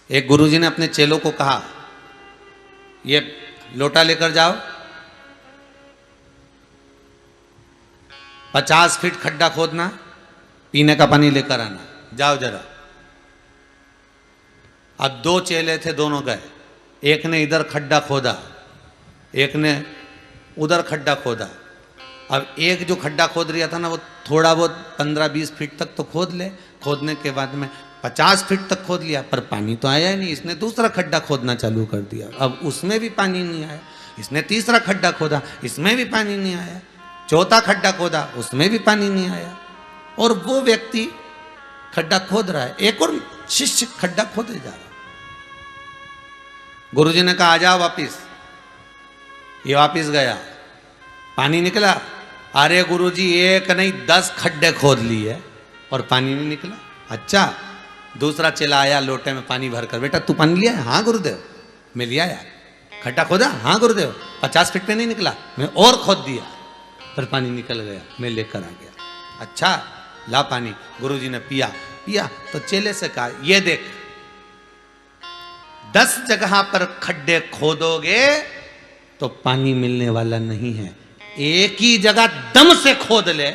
एक गुरुजी ने अपने चेलों को कहा, ये लोटा लेकर जाओ, 50 फीट खड्डा खोदना, पीने का पानी लेकर आना, जाओ जरा। अब 2 चेले थे, दोनों गए। एक ने इधर खड्डा खोदा, एक ने उधर खड्डा खोदा। अब एक जो खड्डा खोद रहा था ना, वो थोड़ा बहुत 15-20 फीट तक तो खोद ले। खोदने के बाद में 50 फीट तक खोद लिया, पर पानी तो आया ही नहीं। इसने दूसरा खड्डा खोदना चालू कर दिया, अब उसमें भी पानी नहीं आया। इसने तीसरा खड्डा खोदा, इसमें भी पानी नहीं आया। चौथा खड्डा खोदा, उसमें भी पानी नहीं आया। और वो व्यक्ति खड्डा खोद रहा है, एक और शिष्य खड्डा खोदे जा रहा। गुरुजी ने कहा, आ जाओ वापिस। ये वापिस गया, पानी निकला। अरे गुरुजी, एक नहीं 10 खड्डे खोद लिए और पानी नहीं निकला। अच्छा, दूसरा चेला आया लोटे में पानी भरकर, बेटा तू पानी लिया? हाँ गुरुदेव, मैं लिया यार। खड्डा खोदा? हाँ गुरुदेव। 50 फीट पे नहीं निकला, मैं और खोद दिया, पर पानी निकल गया, मैं लेकर आ गया। अच्छा, ला पानी। गुरुजी ने पिया। तो चेले से कहा, ये देख, 10 जगह पर खड्डे खोदोगे तो पानी मिलने वाला नहीं है। एक ही जगह दम से खोद ले,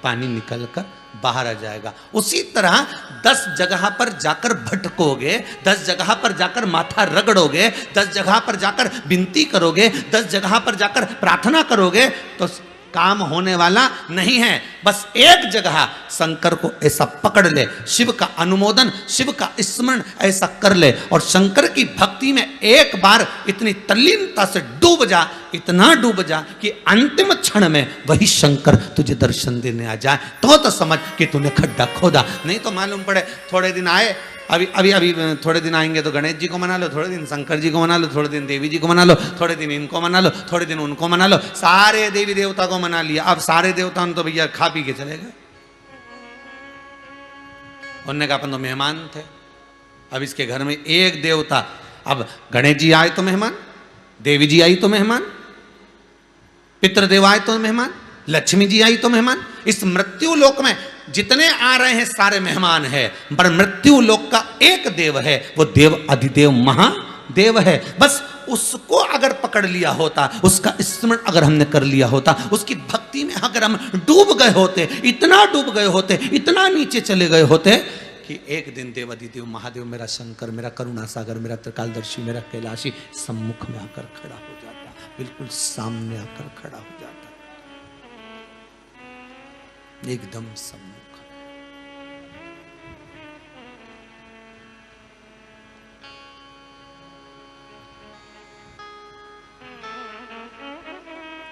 पानी निकलकर बाहर आ जाएगा। उसी तरह 10 जगह पर जाकर भटकोगे, 10 जगह पर जाकर माथा रगड़ोगे, 10 जगह पर जाकर विनती करोगे, 10 जगह पर जाकर प्रार्थना करोगे तो काम होने वाला नहीं है। बस एक जगह शंकर को ऐसा पकड़ ले, शिव का अनुमोदन, शिव का स्मरण ऐसा कर ले, और शंकर की भक्ति में एक बार इतनी तल्लीनता से डूब जा, इतना डूब जा कि अंतिम क्षण में वही शंकर तुझे दर्शन देने आ जाए, तो समझ कि तूने खड्डा खोदा। नहीं तो मालूम पड़े थोड़े दिन आए, अभी थोड़े दिन आएंगे तो गणेश जी को मना लो, थोड़े दिन शंकर जी को मना लो, थोड़े दिन देवी जी को मना लो, थोड़े दिन इनको मना लो, थोड़े दिन उनको मना लो। सारे देवी देवता को मना लिया, अब सारे देवता तो भैया खा पी के चले गए। उन्होंने कहा अपन तो मेहमान थे, अब इसके घर में एक देवता, अब गणेश जी आए तो मेहमान, देवी जी आई तो मेहमान, पितृदेव आए तो मेहमान, लक्ष्मी जी आई तो मेहमान। इस मृत्यु लोक में जितने आ रहे हैं सारे मेहमान है, पर मृत्यु लोक का एक देव है, वो देव अधिदेव महादेव है। बस उसको अगर पकड़ लिया होता, उसका स्मरण अगर हमने कर लिया होता, उसकी भक्ति में अगर हम डूब गए होते, इतना डूब गए होते, इतना नीचे चले गए होते कि एक दिन देव अधिदेव महादेव, मेरा शंकर, मेरा करुणा सागर, मेरा त्रिकालदर्शी, मेरा कैलाशी सम्मुख में आकर खड़ा हो जाता, बिल्कुल सामने आकर खड़ा हो जाता, एकदम सम्मुख।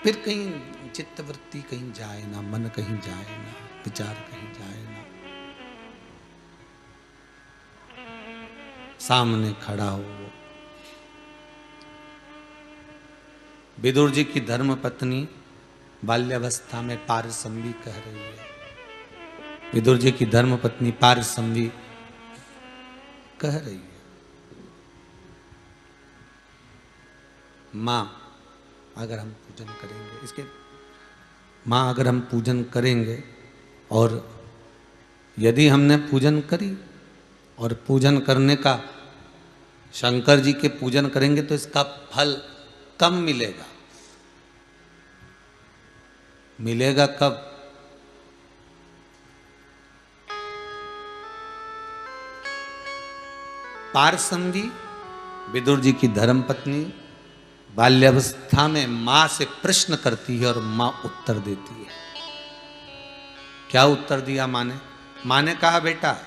फिर कहीं चित्तवृत्ति कहीं जाए ना, मन कहीं जाए ना, विचार कहीं जाए ना, सामने खड़ा हो। विदुर जी की धर्म पत्नी बाल्यावस्था में पारसंवी कह रही है, विदुर जी की धर्म पत्नी पारसंवी कह रही है, मां अगर हम पूजन करेंगे, इसके मां अगर हम पूजन करेंगे, और यदि हमने पूजन करी और पूजन करने का, शंकर जी के पूजन करेंगे तो इसका फल कब मिलेगा? मिलेगा कब? पारसंवी विदुर जी की धर्मपत्नी बाल्यावस्था में मां से प्रश्न करती है और मां उत्तर देती है। क्या उत्तर दिया मां ने? मां ने कहा, बेटा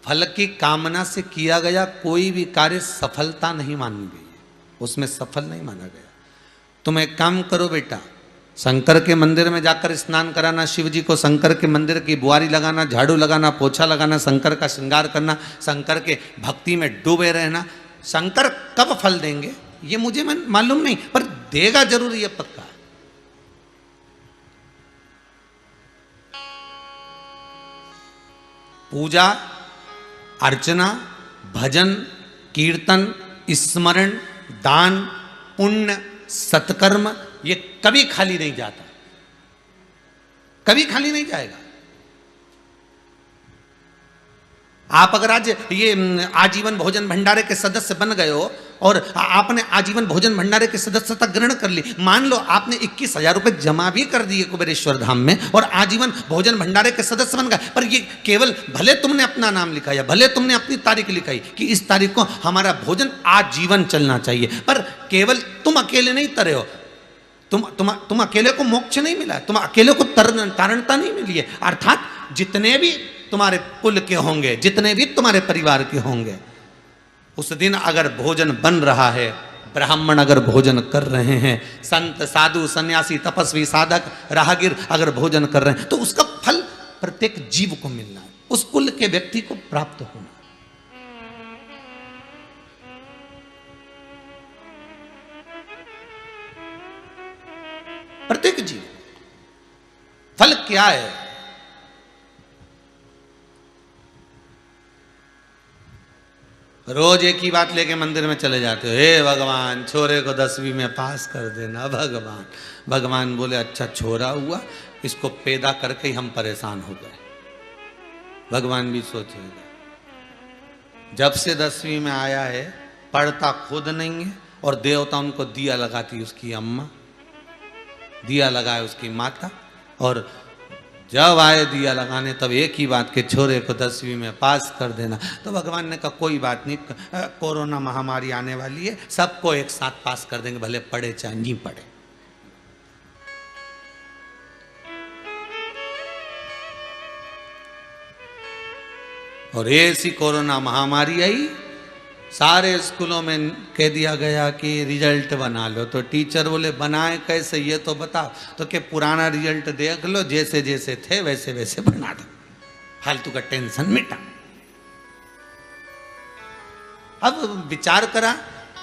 फल की कामना से किया गया कोई भी कार्य सफलता नहीं मानी गई है, उसमें सफल नहीं माना गया। तुम एक काम करो बेटा, शंकर के मंदिर में जाकर स्नान कराना, शिव जी को शंकर के मंदिर की बुआरी लगाना, झाड़ू लगाना, पोछा लगाना, शंकर का श्रृंगार करना, शंकर के भक्ति में डूबे रहना। शंकर कब फल देंगे ये मुझे मालूम नहीं, पर देगा जरूर, ये पक्का। पूजा अर्चना, भजन, कीर्तन, स्मरण, दान, पुण्य, सत्कर्म, ये कभी खाली नहीं जाता, कभी खाली नहीं जाएगा। आप अगर आज ये आजीवन भोजन भंडारे के सदस्य बन गए हो और आपने आजीवन भोजन भंडारे की सदस्यता ग्रहण कर ली, मान लो आपने 21,000 रुपए जमा भी कर दिए कुबेरेश्वर धाम में और आजीवन भोजन भंडारे के सदस्य बन गए, पर ये केवल भले तुमने अपना नाम लिखा या भले तुमने अपनी तारीख लिखाई कि इस तारीख को हमारा भोजन आजीवन चलना चाहिए, पर केवल तुम अकेले नहीं तरे हो, तुम अकेले को मोक्ष नहीं मिला, तुम अकेले को तारणता नहीं मिली है। अर्थात जितने भी तुम्हारे कुल के होंगे, जितने भी तुम्हारे परिवार के होंगे, उस दिन अगर भोजन बन रहा है, ब्राह्मण अगर भोजन कर रहे हैं, संत साधु सन्यासी तपस्वी साधक राहगीर अगर भोजन कर रहे हैं, तो उसका फल प्रत्येक जीव को मिलना है, उस कुल के व्यक्ति को प्राप्त होना। प्रत्येक जीव फल क्या है? रोज एक ही बात लेके मंदिर में चले जाते हो, हे भगवान छोरे को 10वीं में पास कर देना भगवान। भगवान बोले अच्छा छोरा हुआ, इसको पैदा करके ही हम परेशान हो गए। भगवान भी सोचेगा, जब से 10वीं में आया है पढ़ता खुद नहीं है और देवता उनको दिया लगाती उसकी अम्मा, दिया लगाए उसकी माता, और जब आए दिया लगाने तब एक ही बात के छोरे को 10वीं में पास कर देना। तो भगवान ने कहा कोई बात नहीं, कोरोना महामारी आने वाली है, सबको एक साथ पास कर देंगे, भले पढ़े चाहे नहीं पढ़े। और ऐसी कोरोना महामारी आई, सारे स्कूलों में कह दिया गया कि रिजल्ट बना लो। तो टीचर बोले बनाए कैसे ये तो बताओ, तो कि पुराना रिजल्ट देख लो, जैसे जैसे थे वैसे वैसे बना दो, फालतू का टेंशन मिटा। अब विचार करा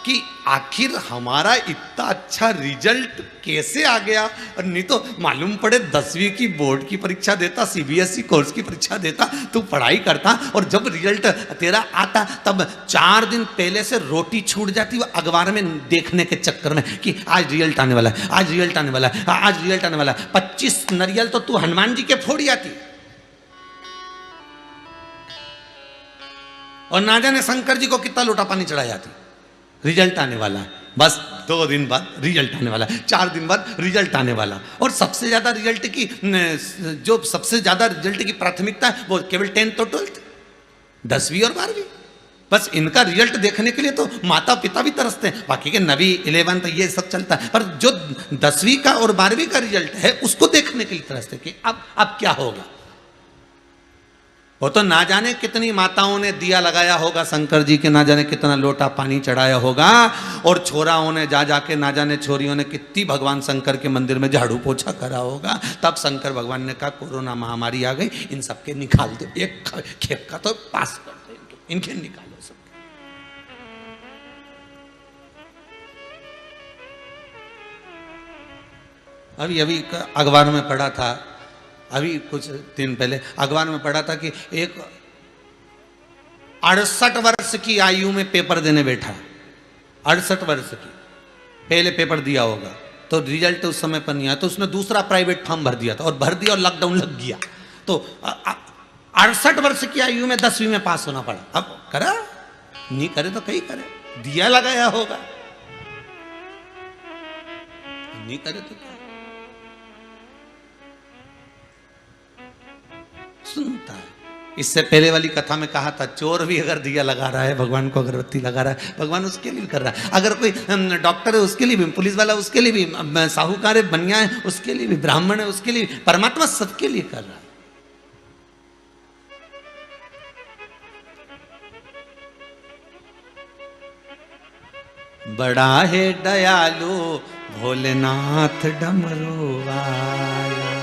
कि आखिर हमारा इतना अच्छा रिजल्ट कैसे आ गया, और नहीं तो मालूम पड़े 10वीं की बोर्ड की परीक्षा देता, सीबीएसई कोर्स की परीक्षा देता, तू पढ़ाई करता और जब रिजल्ट तेरा आता तब 4 दिन पहले से रोटी छूट जाती वो अखबार में देखने के चक्कर में कि आज रिजल्ट आने वाला है, आज रिजल्ट आने वाला है, आज रिजल्ट आने वाला है। 25 नरियल तो तू हनुमान जी के फोड़ी आती, और ना जाने शंकर जी को कितना लोटा पानी चढ़ाई जाती। रिजल्ट आने वाला है, बस 2 दिन बाद रिजल्ट आने वाला है, 4 दिन बाद रिजल्ट आने वाला। और सबसे ज्यादा रिजल्ट की जो सबसे ज्यादा रिजल्ट की प्राथमिकता है वो केवल 10th और 12th, 10वीं और 12वीं। बस इनका रिजल्ट देखने के लिए तो माता पिता भी तरसते हैं, बाकी के 9वीं 11th ये सब चलता है, पर जो 10वीं का और 12वीं का रिजल्ट है उसको देखने के लिए तरसते कि अब क्या होगा। वो तो ना जाने कितनी माताओं ने दिया लगाया होगा शंकर जी के, ना जाने कितना लोटा पानी चढ़ाया होगा, और छोराओं ने जा जाके ना जाने छोरियों ने कितनी भगवान शंकर के मंदिर में झाड़ू पोछा करा होगा। तब शंकर भगवान ने कहा कोरोना महामारी आ गई, इन सबके निकाल दो, एक खेप का तो पास कर दो, इनके निकालो सबके। अभी अभी अखबार में पढ़ा था, अभी कुछ दिन पहले अखबार में पढ़ा था कि एक 68 वर्ष की आयु में पेपर देने बैठा, 68 वर्ष की, पहले पेपर दिया होगा तो रिजल्ट उस समय पर नहीं आया, तो उसने दूसरा प्राइवेट फॉर्म भर दिया था, और भर दिया और लॉकडाउन लग गया, तो 68 वर्ष की आयु में 10वीं में पास होना पड़ा। अब करा नहीं करे तो कहीं करे, दिया लगाया होगा, नहीं करे तो क्या सुनता है। इससे पहले वाली कथा में कहा था चोर भी अगर दिया लगा रहा है, भगवान को अगरबत्ती लगा रहा है, भगवान उसके लिए भी कर रहा है। अगर कोई डॉक्टर है उसके लिए भी, पुलिस वाला उसके लिए भी, साहूकार है, बनिया है उसके लिए भी, ब्राह्मण है उसके लिए भी, परमात्मा सबके लिए कर रहा है। बड़ा है दयालु भोलेनाथ डमरू वाला,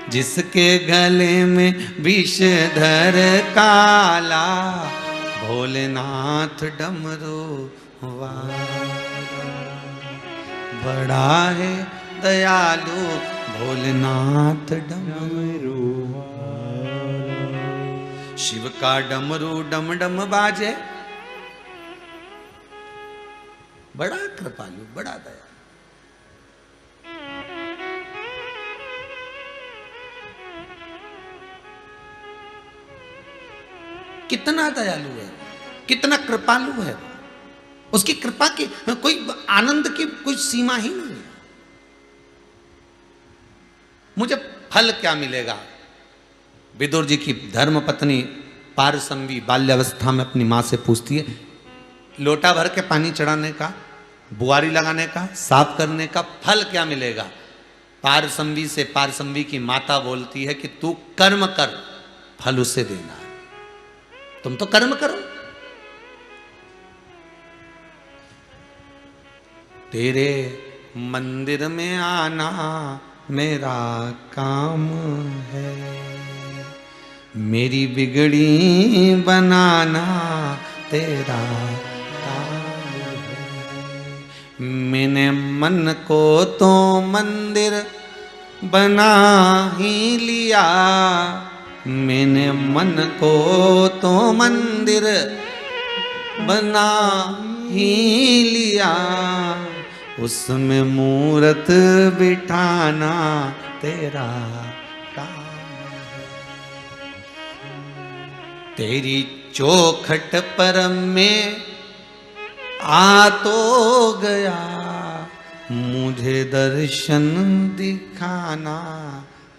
जिसके गले में विषधर काला, भोलेनाथ डमरू वाला। बड़ा है दयालु भोलेनाथ डमरू वाला। शिव का डमरू डम डम बाजे, बड़ा कृपालु, बड़ा दया। कितना दयालु है, कितना कृपालु है। उसकी कृपा की कोई आनंद की कोई सीमा ही नहीं है। मुझे फल क्या मिलेगा? विदुर जी की धर्म पत्नी पारसंवी बाल्यावस्था में अपनी मां से पूछती है, लोटा भर के पानी चढ़ाने का, बुआरी लगाने का, साफ करने का फल क्या मिलेगा? पारसंवी से पारसंवी की माता बोलती है कि तू कर्म कर, फल उसे देना है। तुम तो कर्म करो। तेरे मंदिर में आना मेरा काम है, मेरी बिगड़ी बनाना तेरा काम है। मैंने मन को तो मंदिर बना ही लिया, मैंने मन को तो मंदिर बना ही लिया, उसमें मूरत बिठाना तेरा काम है। तेरी चौखट पर मैं आ तो गया, मुझे दर्शन दिखाना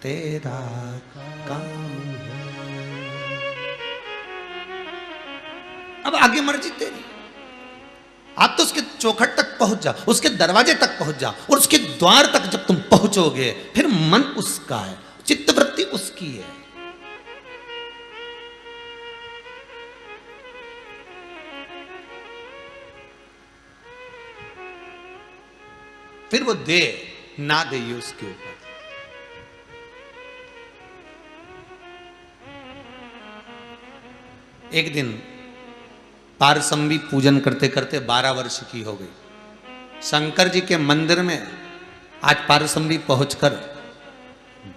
तेरा काम है। अब आगे मर्जी तेरी। आप तो उसके चौखट तक पहुंच जा, उसके दरवाजे तक पहुंच जा, और उसके द्वार तक जब तुम पहुंचोगे फिर मन उसका है, चित्तवृत्ति उसकी है। फिर वो दे ना दे ये उसके ऊपर। एक दिन पारसंवी पूजन करते करते 12 वर्ष की हो गई। शंकर जी के मंदिर में आज पारसंवी पहुंचकर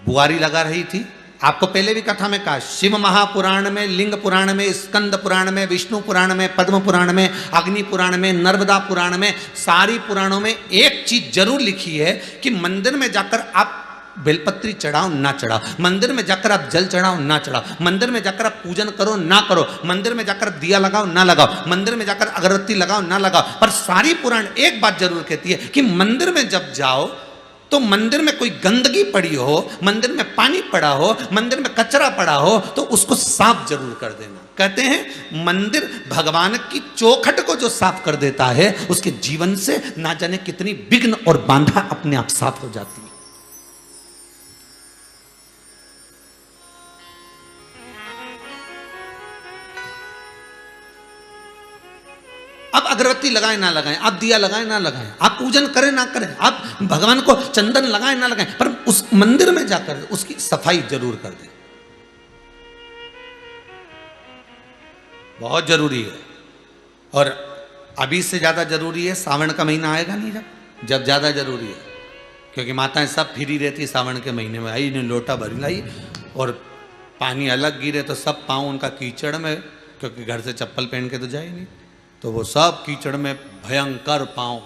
बुआरी लगा रही थी। आपको पहले भी कथा में कहा, शिव महापुराण में, लिंग पुराण में, स्कंद पुराण में, विष्णु पुराण में, पद्म पुराण में, अग्नि पुराण में, नर्मदा पुराण में, सारी पुराणों में एक चीज जरूर लिखी है कि मंदिर में जाकर आप बेलपत्री चढ़ाओ ना चढ़ाओ, मंदिर में जाकर आप जल चढ़ाओ ना चढ़ाओ, मंदिर में जाकर आप पूजन करो ना करो, मंदिर में जाकर दिया लगाओ ना लगाओ, मंदिर में जाकर अगरबत्ती लगाओ ना लगाओ। पर सारी पुराण एक बात जरूर कहती है कि मंदिर में जब जाओ तो मंदिर में कोई गंदगी पड़ी हो, मंदिर में पानी पड़ा हो, मंदिर में कचरा पड़ा हो तो उसको साफ जरूर कर देना। कहते हैं मंदिर भगवान की चौखट को जो साफ कर देता है उसके जीवन से ना जाने कितनी विघ्न और बांधा अपने आप साफ हो जाती है। आप अगरबत्ती लगाएं ना लगाएं, आप दिया लगाएं ना लगाएं, आप पूजन करें ना करें, आप भगवान को चंदन लगाएं ना लगाएं, पर उस मंदिर में जाकर उसकी सफाई जरूर कर दें। बहुत जरूरी है। और अभी से ज्यादा जरूरी है सावन का महीना आएगा नहीं, जब ज्यादा जरूरी है, क्योंकि माताएं सब फिरी रहती है सावन के महीने में। आई ने लोटा भरी लाई और पानी अलग गिरे तो सब पाँव उनका कीचड़ में, क्योंकि घर से चप्पल पहन के तो जाए नहीं, तो वो सब कीचड़ में भयंकर पाँव।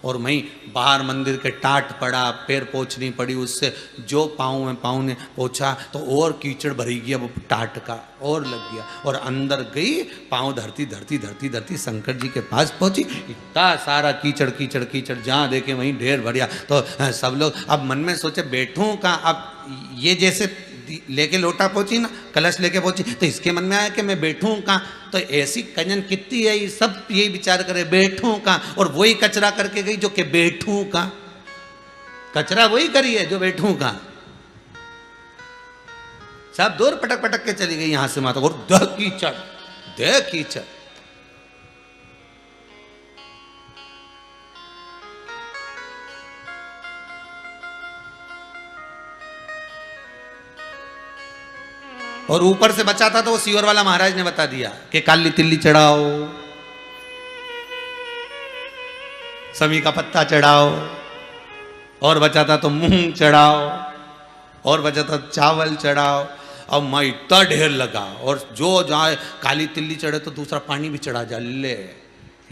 और वहीं बाहर मंदिर के टाट पड़ा, पैर पोंछनी पड़ी, उससे जो पाँव में पाँव ने पोंछा तो और कीचड़ भरी गया, वो टाट का और लग गया। और अंदर गई, पाँव धरती धरती धरती धरती शंकर जी के पास पहुंची, इतना सारा कीचड़ कीचड़ कीचड़, जहाँ देखे वहीं ढेर भरिया। तो सब लोग अब मन में सोचे बैठूं का, अब ये जैसे लेके लोटा पहुंची ना, कलश लेके पहुंची, तो इसके मन में आया कि मैं बैठूं कहाँ। तो ऐसी कंजन कितनी है, ये सब यही विचार करे बैठूं कहाँ, और वही कचरा करके गई जो कि बैठूं कहाँ। कचरा वही करी है जो बैठूं कहाँ। सब दूर पटक पटक के चली गई यहां से माता, और दह कीचड़ दह कीचड़। और ऊपर से बचा था तो वो सीवर वाला महाराज ने बता दिया कि काली तिल्ली चढ़ाओ, समी का पत्ता चढ़ाओ, और बचा था तो मूंग चढ़ाओ, और बचा था चावल चढ़ाओ। अब मैं इतना ढेर लगा, और जो जाए काली तिल्ली चढ़े तो दूसरा पानी भी चढ़ा जा ले,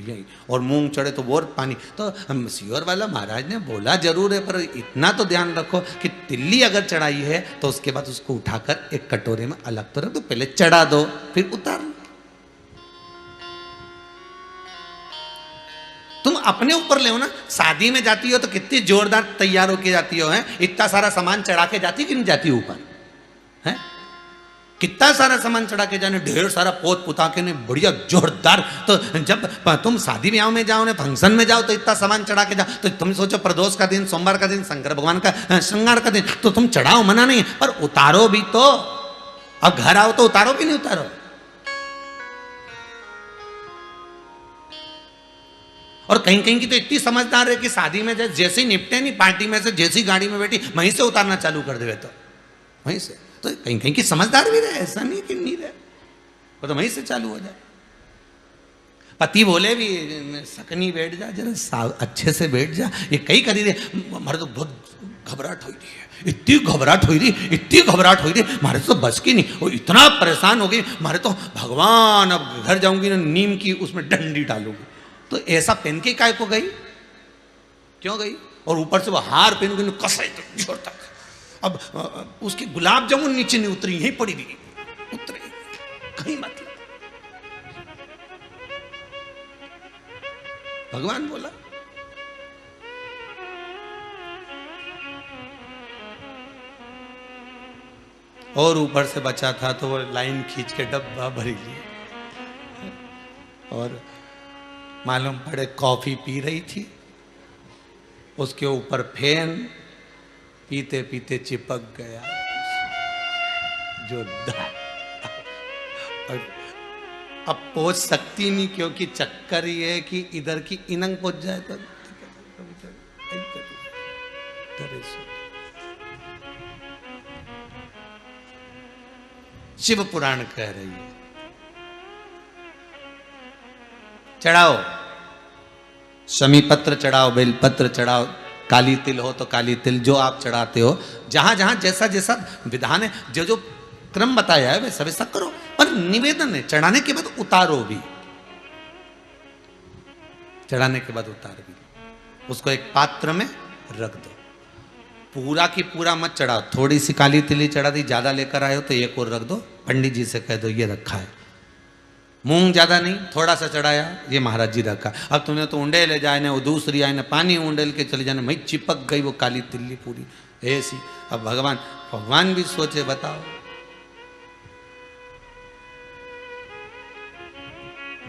यही, और मूंग चढ़े तो और पानी। तो सीवर वाला महाराज ने बोला जरूर है, पर इतना तो ध्यान रखो कि तिल्ली अगर चढ़ाई है तो उसके बाद उसको उठाकर एक कटोरे में अलग तो रख दो, पहले चढ़ा दो फिर उतार लो। तुम अपने ऊपर ले ना। शादी में जाती हो तो कितनी जोरदार तैयार होके जाती हो, है इतना सारा सामान चढ़ा के जाती कि नहीं जाती ऊपर, है कितना सारा सामान चढ़ा के जाने, ढेर सारा पोत पुता के ने बढ़िया जोरदार। तो जब तुम शादी ब्याह में जाओ, ने फंक्शन में जाओ तो इतना सामान चढ़ा के जाओ, तो तुम सोचो प्रदोष का दिन, सोमवार का दिन, शंकर भगवान का श्रृंगार का दिन, तो तुम चढ़ाओ, मना नहीं, पर उतारो भी तो। अब घर आओ तो उतारो भी नहीं उतारो। और कहीं कहीं की तो इतनी समझदार है कि शादी में जैसे ही निपटे नहीं, पार्टी में से जैसी गाड़ी में बैठी वहीं से उतारना चालू कर देवे, तो वहीं से। तो कहीं कहीं की समझदार भी रहे, ऐसा नहीं कि नहीं रहे, वो तो वहीं से चालू हो जाए। पति बोले भी सकनी बैठ जा, जरा अच्छे से बैठ जा, ये कई करी दे, हमारे तो बहुत घबराहट हो रही है, इतनी घबराहट हो रही, इतनी घबराहट हो रही, हमारे तो बस की नहीं, वो इतना परेशान हो गई, हमारे तो भगवान अब घर जाऊंगी ना नीम की उसमें डंडी डालूंगी। तो ऐसा पहन के काय को गई, क्यों गई? और ऊपर से वो हार पहन के कसाई तक जोर तक, अब उसकी गुलाब जामुन नीचे नहीं उतरी, यहीं पड़ी हुई उतरी, कहीं मतलब। भगवान बोला और ऊपर से बचा था तो वो लाइन खींच के डब्बा भरी ली, और मालूम पड़े कॉफी पी रही थी, उसके ऊपर फैन, पीते पीते चिपक गया जोरदार। और अब पहुंच सकती नहीं, क्योंकि चक्कर ये है कि इधर की इनंग पहुंच जाए तो शिव पुराण कह रही है चढ़ाओ, शमी पत्र चढ़ाओ, बेलपत्र चढ़ाओ, काली तिल हो तो काली तिल, जो आप चढ़ाते हो, जहां जहां जैसा जैसा विधान है, जो जो क्रम बताया है वैसा वैसा करो। पर निवेदन है, चढ़ाने के बाद उतारो भी, चढ़ाने के बाद उतार भी, उसको एक पात्र में रख दो। पूरा की पूरा मत चढ़ाओ, थोड़ी सी काली तिली चढ़ा दी, ज्यादा लेकर आए हो तो एक और रख दो, पंडित जी से कह दो ये रखा है। मूंग ज्यादा नहीं, थोड़ा सा चढ़ाया, ये महाराज जी रखा। अब तुमने तो उंडे ले जाए ना, वो दूसरी आए ना, पानी उंडेल के चले जाने, मैं चिपक गई वो काली तिल्ली पूरी ऐसी। अब भगवान भी सोचे, बताओ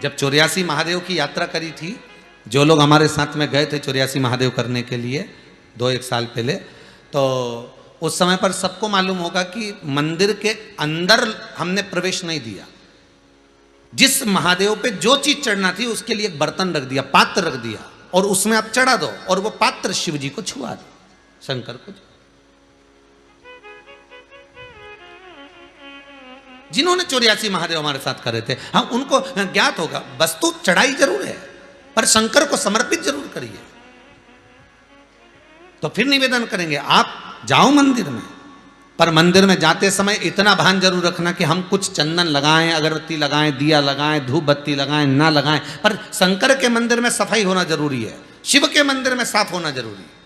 जब 84 महादेव की यात्रा करी थी, जो लोग हमारे साथ में गए थे 84 महादेव करने के लिए 2-1 साल पहले, तो उस समय पर सबको मालूम होगा कि मंदिर के अंदर हमने प्रवेश नहीं दिया। जिस महादेव पे जो चीज चढ़ना थी उसके लिए एक बर्तन रख दिया, पात्र रख दिया, और उसमें आप चढ़ा दो, और वो पात्र शिव जी को छुआ दो, शंकर को। जिन्होंने 84 महादेव हमारे साथ करे थे, हाँ उनको ज्ञात होगा, वस्तु चढ़ाई जरूर है पर शंकर को समर्पित जरूर करिए। तो फिर निवेदन करेंगे, आप जाओ मंदिर में, पर मंदिर में जाते समय इतना भान जरूर रखना कि हम कुछ चंदन लगाएं, अगरबत्ती लगाएं, दिया लगाएं, धूप बत्ती लगाएं, ना लगाएं, पर शंकर के मंदिर में सफाई होना जरूरी है, शिव के मंदिर में साफ होना जरूरी है।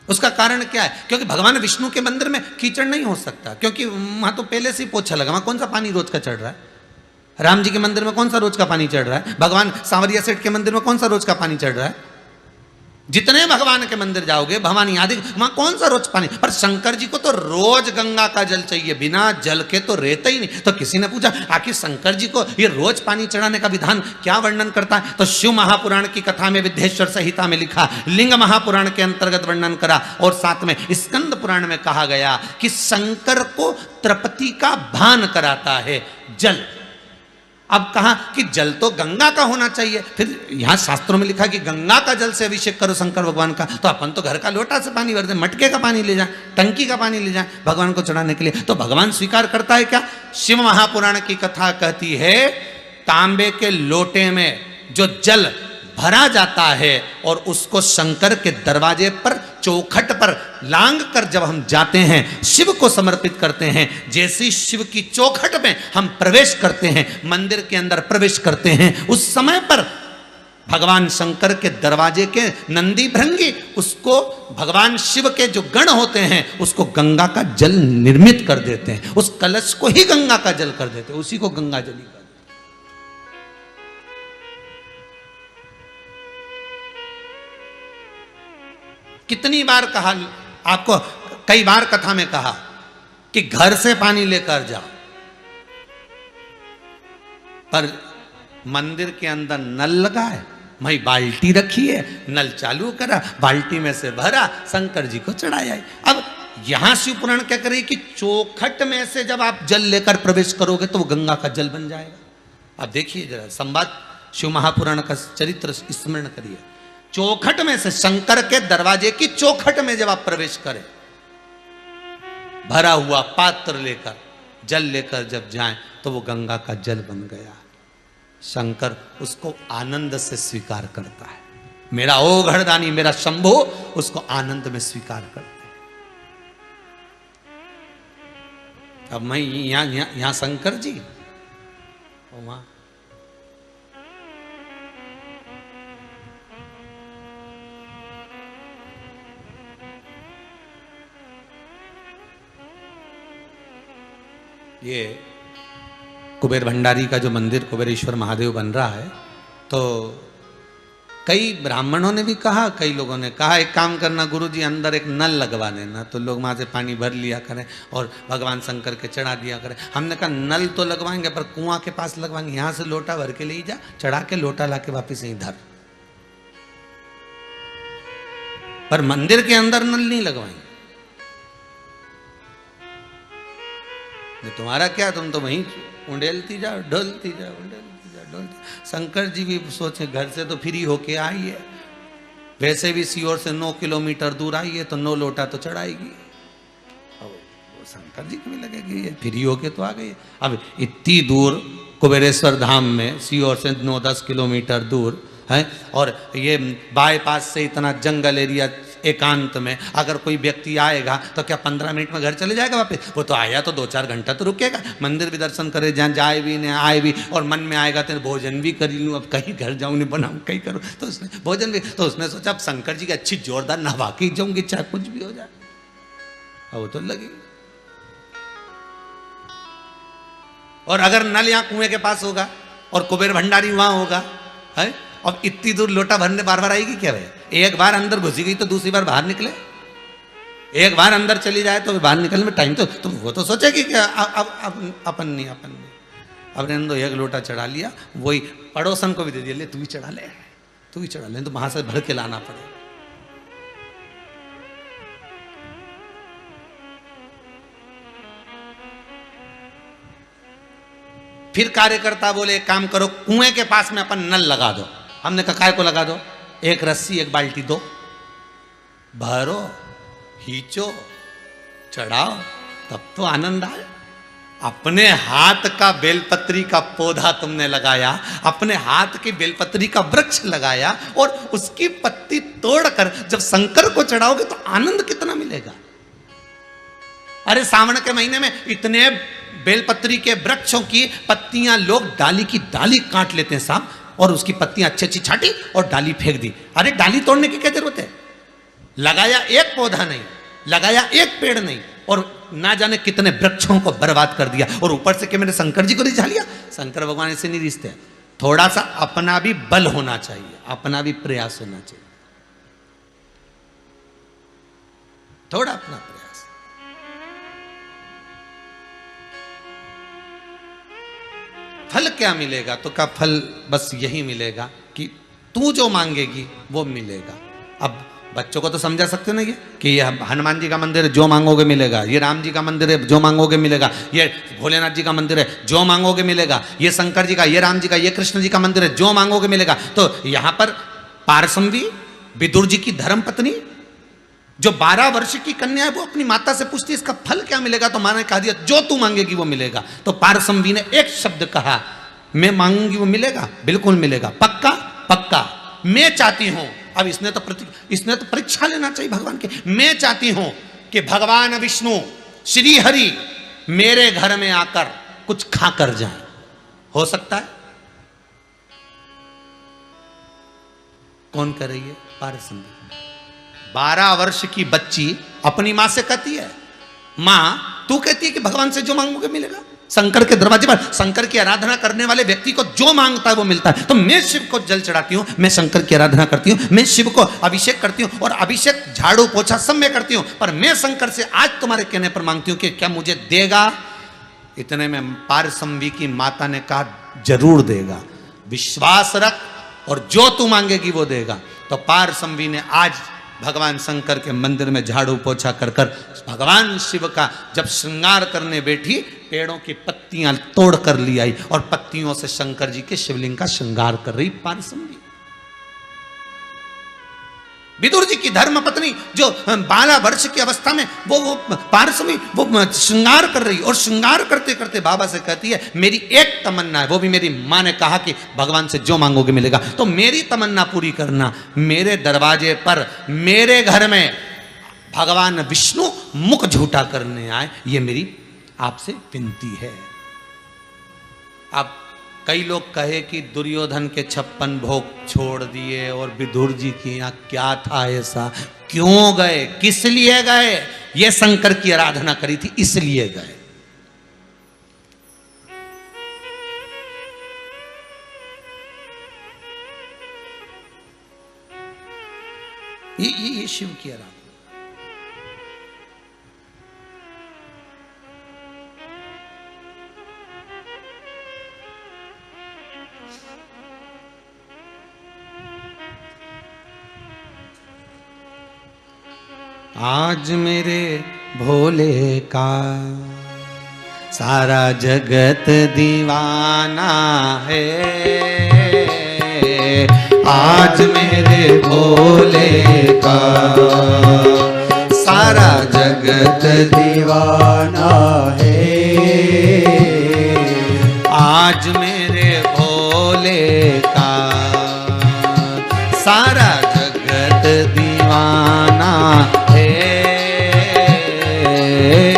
उसका कारण क्या है? क्योंकि भगवान विष्णु के मंदिर में कीचड़ नहीं हो सकता, क्योंकि वहां तो पहले से ही पोछा लगा, वहां कौन सा पानी रोज का चढ़ रहा है? राम जी के मंदिर में कौन सा रोज का पानी चढ़ रहा है? भगवान सांवरिया सेठ के मंदिर में कौन सा रोज का पानी चढ़ रहा है? जितने भगवान के मंदिर जाओगे, भवानी आदि, वहां कौन सा रोज पानी? पर शंकर जी को तो रोज गंगा का जल चाहिए, बिना जल के तो रहते ही नहीं। तो किसी ने पूछा, आखिर शंकर जी को ये रोज पानी चढ़ाने का विधान क्या वर्णन करता है? तो शिव महापुराण की कथा में विद्येश्वर संहिता में लिखा, लिंग महापुराण के अंतर्गत वर्णन करा, और साथ में स्कंद पुराण में कहा गया कि शंकर को तृप्ति का भान कराता है जल। अब कहा कि जल तो गंगा का होना चाहिए, फिर यहां शास्त्रों में लिखा कि गंगा का जल से अभिषेक करो शंकर भगवान का। तो अपन तो घर का लोटा से पानी भर दे, मटके का पानी ले जाए, टंकी का पानी ले जाए भगवान को चढ़ाने के लिए, तो भगवान स्वीकार करता है क्या? शिव महापुराण की कथा कहती है, तांबे के लोटे में जो जल भरा जाता है और उसको शंकर के दरवाजे पर, चौखट पर लांग कर जब हम जाते हैं, शिव को समर्पित करते हैं, जैसे शिव की चौखट में हम प्रवेश करते हैं, मंदिर के अंदर प्रवेश करते हैं, उस समय पर भगवान शंकर के दरवाजे के नंदी भृंगी उसको भगवान शिव के जो गण होते हैं उसको गंगा का जल निर्मित कर देते हैं, उस कलश को ही गंगा का जल कर देते हैं, उसी को गंगा जल ही कर देते हैं। कितनी बार कहा आपको, कई बार कथा में कहा कि घर से पानी लेकर जाओ, पर मंदिर के अंदर नल लगा है, वही बाल्टी रखी है, नल चालू करा, बाल्टी में से भरा, शंकर जी को चढ़ाया। अब यहां शिव पुराण क्या करे कि चौखट में से जब आप जल लेकर प्रवेश करोगे तो वो गंगा का जल बन जाएगा। अब देखिए जरा संवाद शिव महापुराण का चरित्र स्मरण करिए। चौखट में से, शंकर के दरवाजे की चौखट में जब आप प्रवेश करें, भरा हुआ पात्र लेकर, जल लेकर जब जाएं तो वो गंगा का जल बन गया। शंकर उसको आनंद से स्वीकार करता है। मेरा ओ घड़दानी, मेरा शंभो उसको आनंद में स्वीकार करता है। अब मैं यहां शंकर जी, वहां ये कुबेर भंडारी का जो मंदिर कुबेरेश्वर महादेव बन रहा है, तो कई ब्राह्मणों ने भी कहा, कई लोगों ने कहा एक काम करना गुरुजी, अंदर एक नल लगवा देना, तो लोग वहाँ से पानी भर लिया करें और भगवान शंकर के चढ़ा दिया करें। हमने कहा नल तो लगवाएंगे पर कुआं के पास लगवाएंगे, यहाँ से लोटा भर के ले जा, चढ़ा के लोटा ला के वापिस यहीं धर, पर मंदिर के अंदर नल नहीं लगवाएंगे। तुम्हारा क्या, तुम तो वहीं उंडेलती जाओ, ढोलती जाओ, उंडेलती जाओ, ढोलती। शंकर जी भी सोचे घर से तो फ्री होके आई है, वैसे भी सीहोर से 9 किलोमीटर दूर आई है, तो 9 लोटा तो चढ़ाएगी। अब शंकर जी को भी लगेगी ये फ्री होके तो आ गई। अब इतनी दूर कुबेरेश्वर धाम में, सीहोर से 9-10 किलोमीटर दूर है, और ये बाईपास से इतना जंगल एरिया एकांत में, अगर कोई व्यक्ति आएगा तो क्या 15 मिनट में घर चले जाएगा वापस? वो तो आया तो 2-4 घंटा तो रुकेगा, मंदिर भी दर्शन करे, जहाँ जाए भी नहीं आए भी, और मन में आएगा तो भोजन भी कर लूँ, अब कहीं घर जाऊँ नहीं बनाऊँ कहीं करूँ, तो उसने भोजन भी, तो उसने सोचा अब शंकर जी की अच्छी जोरदार नहा के जाऊँगी, चाहे कुछ भी हो जाए। अब वो तो लगी। और अगर नल यहाँ कुएं के पास होगा और कुबेर भंडारी वहां होगा, है, अब इतनी दूर लोटा भरने बार बार आएगी क्या भाई? एक बार अंदर घुसी गई तो दूसरी बार बाहर निकले, एक बार अंदर चली जाए तो बाहर निकलने में टाइम तो वो तो सोचेगी कि अब अपन नहीं। अब ने तो एक लोटा चढ़ा लिया, वही पड़ोसन को भी दे दिया, ले तू भी चढ़ा ले, तू भी चढ़ा ले, तो वहां से भर के लाना पड़ेगा। फिर कार्यकर्ता बोले एक काम करो, कुएं के पास में अपन नल लगा दो। हमने कहा काय को लगा दो? एक रस्सी एक बाल्टी दो, भरो, खींचो, चढ़ाओ, तब तो आनंद आए। अपने हाथ का बेलपत्री का पौधा तुमने लगाया, अपने हाथ की बेलपत्री का वृक्ष लगाया, और उसकी पत्ती तोड़कर जब शंकर को चढ़ाओगे तो आनंद कितना मिलेगा। अरे सावन के महीने में इतने बेलपत्री के वृक्षों की पत्तियां लोग डाली की डाली काट लेते हैं साहब, और उसकी पत्तियां अच्छी अच्छी छाटी और डाली फेंक दी। अरे डाली तोड़ने की क्या जरूरत है? लगाया एक पौधा नहीं, लगाया एक पेड़ नहीं, और ना जाने कितने वृक्षों को बर्बाद कर दिया, और ऊपर से कि मैंने शंकर जी को रिझा लिया। शंकर भगवान ऐसे नहीं रिझते। थोड़ा सा अपना भी बल होना चाहिए, अपना भी प्रयास होना चाहिए, थोड़ा अपना प्रयास। फल क्या मिलेगा? तो का फल बस यही मिलेगा कि तू जो मांगेगी वो मिलेगा। अब बच्चों को तो समझा सकते हो ना, ये कि ये हनुमान जी का मंदिर है, जो मांगोगे मिलेगा, ये राम जी का मंदिर है, जो मांगोगे मिलेगा, ये भोलेनाथ जी का मंदिर है, जो मांगोगे मिलेगा, ये शंकर जी का, ये राम जी का, ये कृष्ण जी का मंदिर है, जो मांगोगे मिलेगा। तो यहां पर पारसमवी विदुर जी की धर्म पत्नी जो 12 वर्ष की कन्या है, वो अपनी माता से पूछती है इसका फल क्या मिलेगा? तो मां ने कहा दिया जो तू मांगेगी वो मिलेगा। तो पारसमवी ने एक शब्द कहा, मैं मांगूंगी वो मिलेगा, बिल्कुल मिलेगा, पक्का पक्का, मैं चाहती हूं। अब इसने तो परीक्षा लेना चाहिए भगवान के। मैं चाहती हूं कि भगवान विष्णु श्री हरि मेरे घर में आकर कुछ खा कर जाए। हो सकता है? कौन कर रही है? पारसमवी। 12 वर्ष की बच्ची अपनी मां से कहती है, मां तू कहती है कि भगवान से जो मांगोगे मिलेगा, शंकर के दरवाजे पर शंकर की आराधना करने वाले व्यक्ति को जो मांगता है वो मिलता है। तो मैं शिव को जल चढ़ाती हूँ, मैं शंकर की आराधना करती हूँ, मैं शिव को अभिषेक करती हूँ और अभिषेक झाड़ू पोछा सब मैं करती हूँ, पर मैं शंकर से आज तुम्हारे कहने पर मांगती हूँ कि क्या मुझे देगा। इतने में पारसम्भी की माता ने कहा जरूर देगा, विश्वास रख और जो तू मांगेगी वो देगा। तो पारसम्भी ने आज भगवान शंकर के मंदिर में झाड़ू पोछा कर कर भगवान शिव का जब श्रृंगार करने बैठी, पेड़ों की पत्तियां तोड़ कर ली आई और पत्तियों से शंकर जी के शिवलिंग का श्रृंगार कर रही पारसम्भी। विदुर जी की धर्म पत्नी जो 12 वर्ष की अवस्था में वो पारसम्भी वो श्रृंगार कर रही और श्रृंगार करते करते बाबा से कहती है मेरी एक तमन्ना है, वो भी मेरी माँ ने कहा कि भगवान से जो मांगोगे मिलेगा, तो मेरी तमन्ना पूरी करना, मेरे दरवाजे पर मेरे घर में भगवान विष्णु मुख झूठा करने आए, ये मेरी आपसे विनती है। अब कई लोग कहे कि दुर्योधन के 56 भोग छोड़ दिए और विदुर जी के यहाँ क्या था ऐसा, क्यों गए, किस लिए गए, ये शंकर की आराधना करी थी इसलिए गए। ये शिव की आराधना। आज मेरे भोले का सारा जगत दीवाना है, आज मेरे भोले का सारा जगत दीवाना है, आज मेरे भोले का सारा जगत दीवाना है,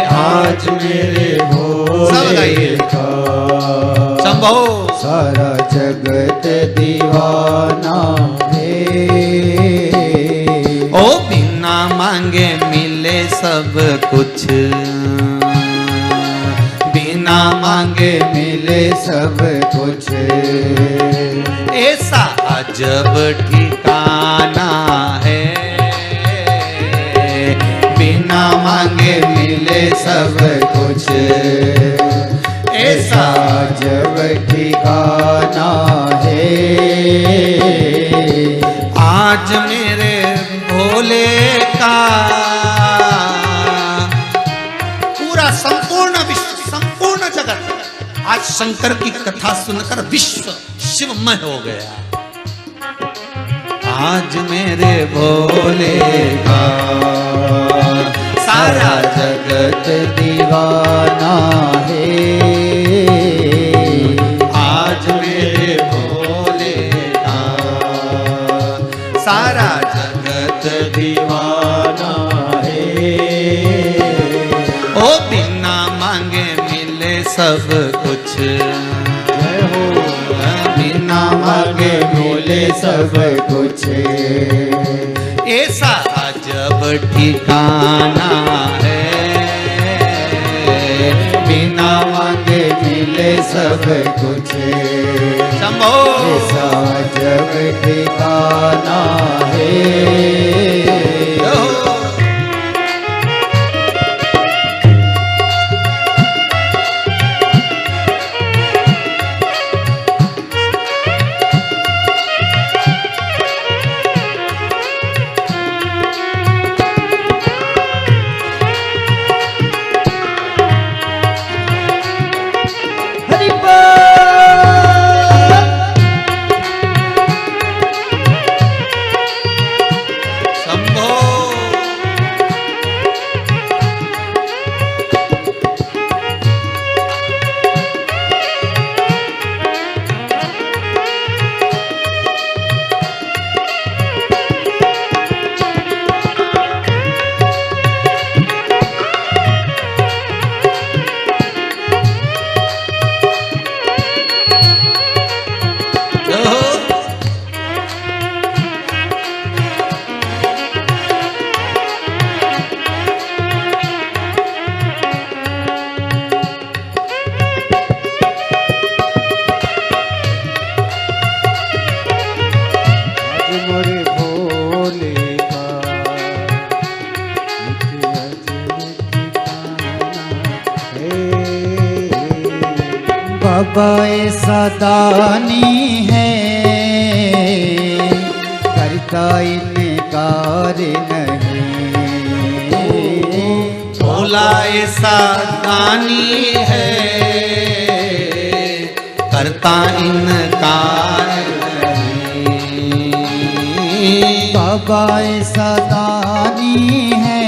आज मेरे भोले का शंभो सारा जगत दीवाना है। ओ बिना मांगे मिले सब कुछ, बिना मांगे मिले सब कुछ, ऐसा अजब ठिकाना है, बिना मांगे मिले सब कुछ, ऐसा जब ठिकाना है। आज मेरे भोले का पूरा संपूर्ण विश्व, संपूर्ण जगत आज शंकर की कथा सुनकर विश्व शिवमय हो गया। आज मेरे भोले का सारा जगत दीवाना है, आज मेरे भोले का सारा जगत दीवाना है। ओ बिना मांगे मिले सब कुछ, बिना मांगे मिले सब कुछ, ऐसा अजब ठिकाना है, बिना मांगे मिले सब कुछ, शंभो ऐसा जब ठिकाना है। बाबा ऐसा दानी है, करता इनकार नहीं। भोला ऐसा दानी है, करता इनकार नहीं। बाबा ऐसा दानी है,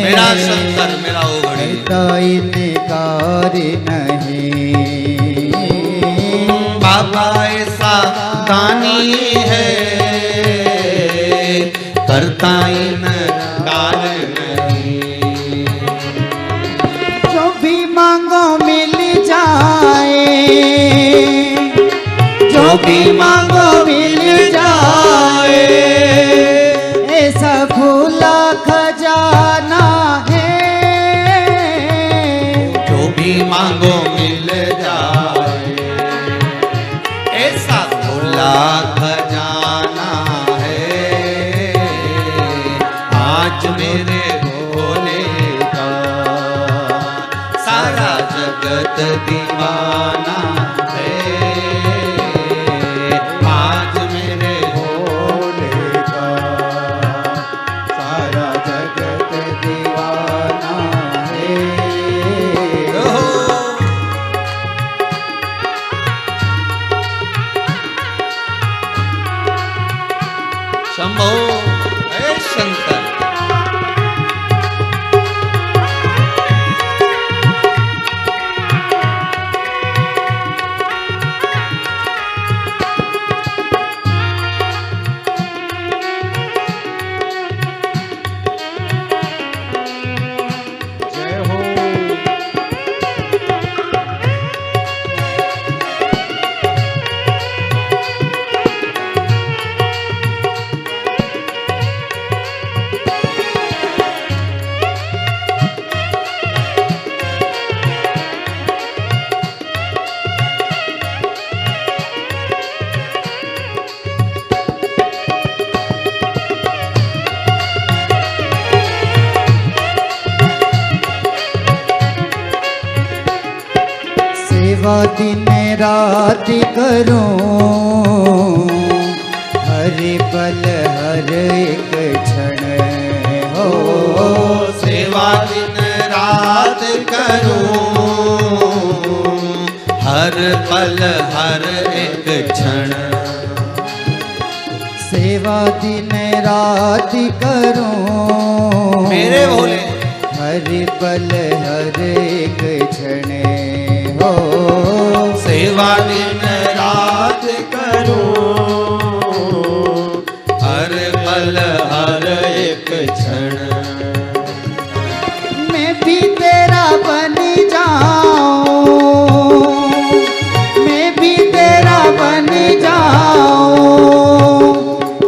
मेरा शंकर मेरा ओघड़ी, करता इनकार नहीं। बाबा ऐसा दानी है, करता इनकार नहीं। जो भी मांगो मिल जाए, जो भी मांगो मिल जाए, ऐसा खुला खजाना है। जो भी मांगो मिल जाए, ऐसा खुला खजाना है। आज मेरे भोले का सारा जगत दीवाना है। आज मेरे भोले का सारा जगत दीवाना है। शंभो हे शंकर। जय हो। सेवा दिन रात करूं, हर पल हर एक क्षण हो। सेवा दिन रात करूं, हर पल हर एक क्षण। सेवा दिन रात करूं, मेरे भोले हर पल हर एक क्षण हो। सेवा दिन रात करूं, हर पल हर एक क्षण। मैं भी तेरा बन जाऊं, मैं भी तेरा बन जाऊं,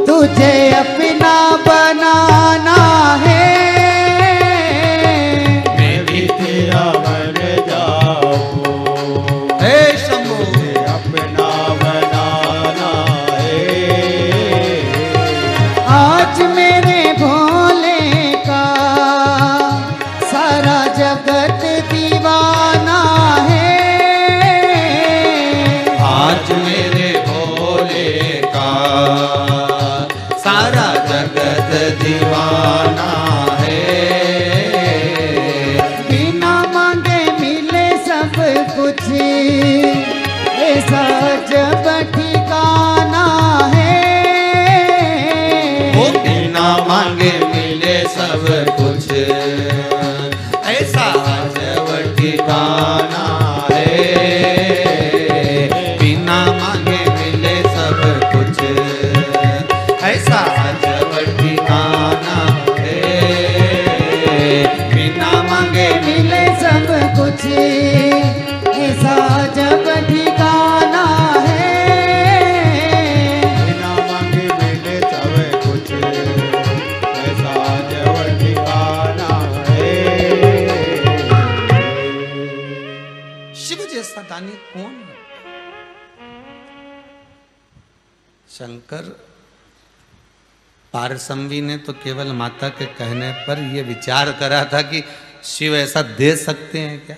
तुझे अपना बनाना है। मैं भी तेरा बन जाऊं, हे शंभो अपना बनाना है। आज मेरे भोले का सारा जगत दीवाना है। आज मेरे भोले का सारा जगत दीवाना है। बिना मांगे मिले सब कुछ, ऐसा जब ठिकाना है। वो बिना मांगे मिले सब कुछ, ऐसा जब ठिकाना है। बिना मांगे मिले सब कुछ, ऐसा जब ठिकाना है। बिना मांगे मिले सब कुछ, ऐसा जब ठिकाना है। बिना मांगे मिले सब कुछ, ऐसा जब ठिकाना है। शिव जैसा दानी कौन है? शंकर पारसंवी ने तो केवल माता के कहने पर यह विचार करा था कि शिव ऐसा दे सकते हैं क्या।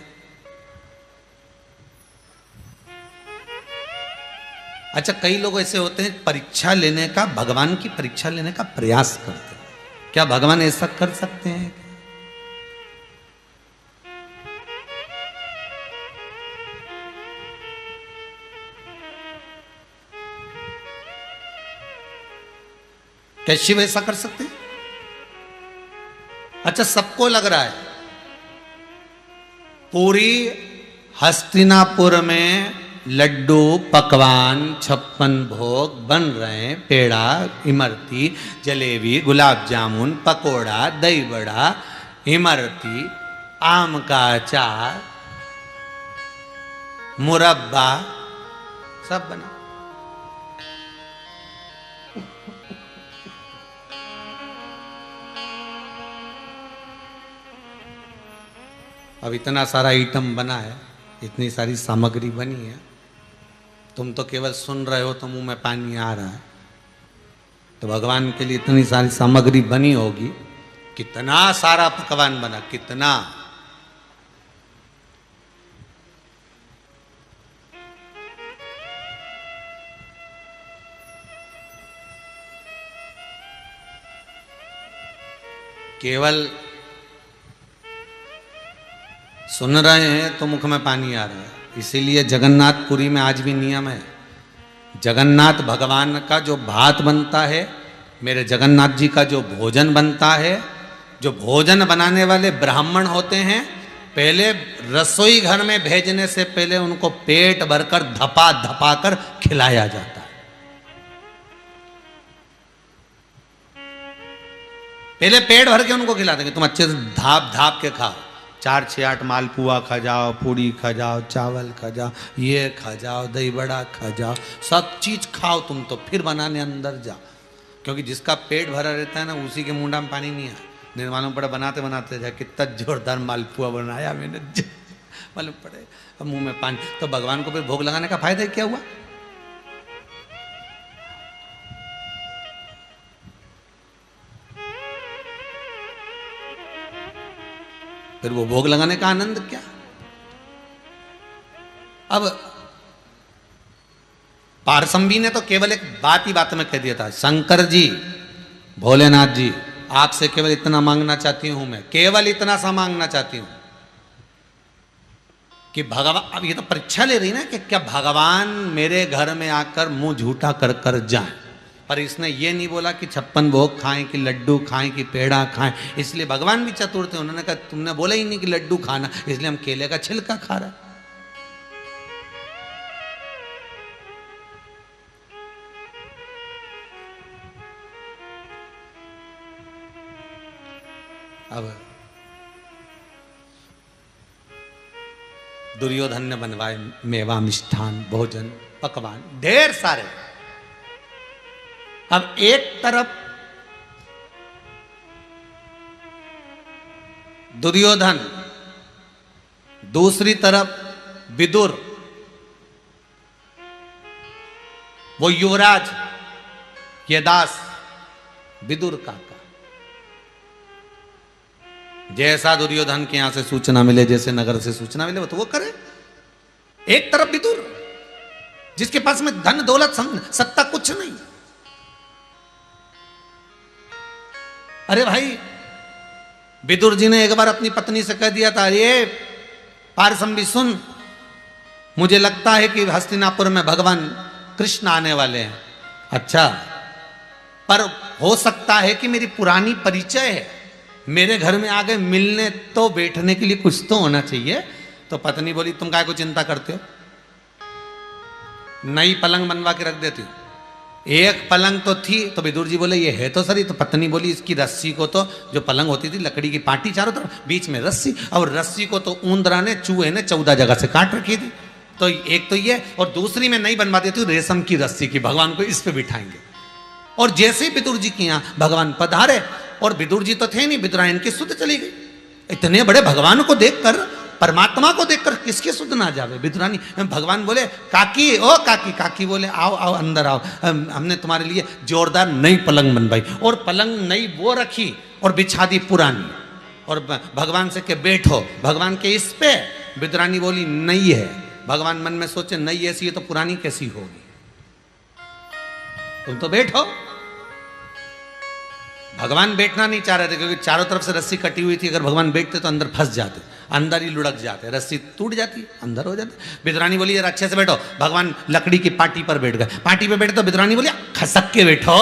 अच्छा, कई लोग ऐसे होते हैं परीक्षा लेने का, भगवान की परीक्षा लेने का प्रयास करते हैं। क्या भगवान ऐसा कर सकते हैं? क्या शिव ऐसा कर सकते हैं? अच्छा, सबको लग रहा है पूरी हस्तिनापुर में लड्डू, पकवान, 56 भोग बन रहे हैं, पेड़ा, इमरती, जलेबी, गुलाब जामुन, पकोड़ा, दही बड़ा, इमरती, आम का अचार, मुरब्बा, सब बना। अब इतना सारा आइटम बना है, इतनी सारी सामग्री बनी है, तुम तो केवल सुन रहे हो तो मुंह में पानी आ रहा है। तो भगवान के लिए इतनी सारी सामग्री बनी होगी, कितना सारा पकवान बना, कितना। केवल सुन रहे हैं तो मुख में पानी आ रहा है। इसीलिए जगन्नाथपुरी में आज भी नियम है, जगन्नाथ भगवान का जो भात बनता है, मेरे जगन्नाथ जी का जो भोजन बनता है, जो भोजन बनाने वाले ब्राह्मण होते हैं, पहले रसोई घर में भेजने से पहले उनको पेट भरकर धपा धपा कर खिलाया जाता है। पहले पेट भर के उनको खिला देंगे, तुम अच्छे से धाप धाप के खाओ, 4 6 8 मालपुआ खा जाओ, पूड़ी खा जाओ, चावल खा जाओ, ये खा जाओ, दही बड़ा खा जाओ, सब चीज खाओ तुम, तो फिर बनाने अंदर जाओ। क्योंकि जिसका पेट भरा रहता है ना, उसी के मुंडा में पानी नहीं आया। निर्माणों पड़ा बनाते बनाते जाए कितना जोरदार मालपुआ बनाया मैंने, मालूम पड़े अब मुंह में पानी। तो भगवान को फिर भोग लगाने का फायदा क्या हुआ? फिर वो भोग लगाने का आनंद क्या? अब पारसंबी ने तो केवल एक बात ही बात में कह दिया था, शंकर जी, भोलेनाथ जी, आपसे केवल इतना मांगना चाहती हूं, मैं केवल इतना सा मांगना चाहती हूं कि भगवान, अब ये तो परीक्षा ले रही ना कि क्या भगवान मेरे घर में आकर मुंह झूठा कर कर जाए। पर इसने ये नहीं बोला कि 56 भोग खाएं, कि लड्डू खाएं, कि पेड़ा खाएं। इसलिए भगवान भी चतुर थे, उन्होंने कहा तुमने बोला ही नहीं कि लड्डू खाना, इसलिए हम केले का छिलका खा रहे हैं। अब दुर्योधन ने बनवाए मेवा, मिष्ठान, भोजन, पकवान ढेर सारे। अब एक तरफ दुर्योधन, दूसरी तरफ विदुर, वो युवराज, ये दास, विदुर काका। जैसा दुर्योधन के यहां से सूचना मिले, जैसे नगर से सूचना मिले, वो तो वो करे। एक तरफ विदुर, जिसके पास में धन दौलत सत्ता कुछ नहीं। अरे भाई, विदुर जी ने एक बार अपनी पत्नी से कह दिया था, ये पारसंबी सुन, मुझे लगता है कि हस्तिनापुर में भगवान कृष्ण आने वाले हैं। अच्छा, पर हो सकता है कि मेरी पुरानी परिचय है, मेरे घर में आ गए, मिलने तो बैठने के लिए कुछ तो होना चाहिए। तो पत्नी बोली, तुम काय को चिंता करते हो, नई पलंग बनवा के रख देती हो। एक पलंग तो थी, तो विदुर जी बोले ये है तो सही। तो पत्नी बोली, इसकी रस्सी को तो, जो पलंग होती थी लकड़ी की पाटी चारों तरफ, बीच में रस्सी, और रस्सी को तो ऊंदरा ने, चूहे ने 14 जगह से काट रखी थी। तो एक तो ये, और दूसरी में नहीं बनवा देती हूँ रेशम की रस्सी की, भगवान को इस पे बिठाएंगे। और जैसे ही विदुर जी के यहाँ भगवान पधारे, और विदुर जी तो थे नहीं, विदुरायन की सुध चली गई। इतने बड़े भगवान को देखकर, परमात्मा को देखकर किसकी सुध ना जावे। विदुरानी, भगवान बोले, काकी, ओ काकी। काकी बोले, आओ आओ अंदर आओ, हमने तुम्हारे लिए जोरदार नई पलंग बनवाई। और पलंग नई वो रखी और बिछा दी पुरानी, और भगवान से के बैठो, भगवान के इस पे। विदुरानी बोली, नई है। भगवान मन में सोचे, नई ऐसी है तो पुरानी कैसी होगी। तुम तो बैठो। भगवान बैठना नहीं चाह रहे थे क्योंकि चारों तरफ से रस्सी कटी हुई थी। अगर भगवान बैठते तो अंदर फंस जाते, अंदर ही लुढ़क जाते, रस्सी टूट जाती, अंदर हो जाते। बिदरानी बोली यार अच्छे से बैठो। भगवान लकड़ी की पाटी पर बैठ गए। पाटी पे बैठे तो बिदरानी बोली खसक के बैठो।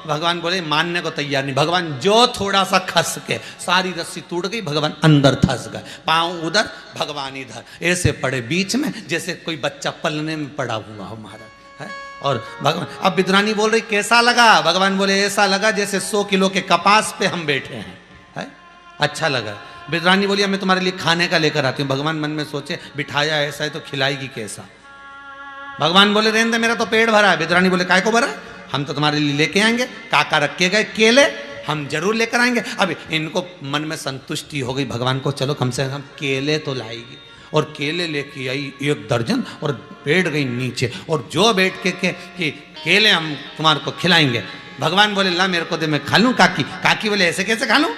भगवान बोले मानने को तैयार नहीं। भगवान जो थोड़ा सा खस के सारी रस्सी टूट गई, भगवान अंदर फंस गए। पांव उधर, भगवान इधर, ऐसे पड़े बीच में जैसे कोई बच्चा पलने में पड़ा हुआ हमारा है। और भगवान, अब बिदरानी बोल रही कैसा लगा? भगवान बोले ऐसा लगा जैसे 100 किलो के कपास पे हम बैठे हैं, है? अच्छा लगा। बिदरानी बोली मैं तुम्हारे लिए खाने का लेकर आती हूँ। भगवान मन में सोचे बिठाया ऐसा है तो खिलाएगी कैसा? भगवान बोले रहने दे, मेरा तो पेट भरा है। बिदरानी बोले काय को भरा? हम तो तुम्हारे लिए लेके आएंगे। काका रखे गए केले, हम जरूर लेकर आएंगे। अब इनको मन में संतुष्टि हो गई भगवान को, चलो कम से कम केले तो लाएगी। और केले लेके आई 1 दर्जन और बैठ गई नीचे। और जो बैठ के कि केले हम तुम्हारे को खिलाएंगे। भगवान बोले ला मेरे को दे, मैं खा लूं। काकी काकी बोले ऐसे कैसे खा लूं?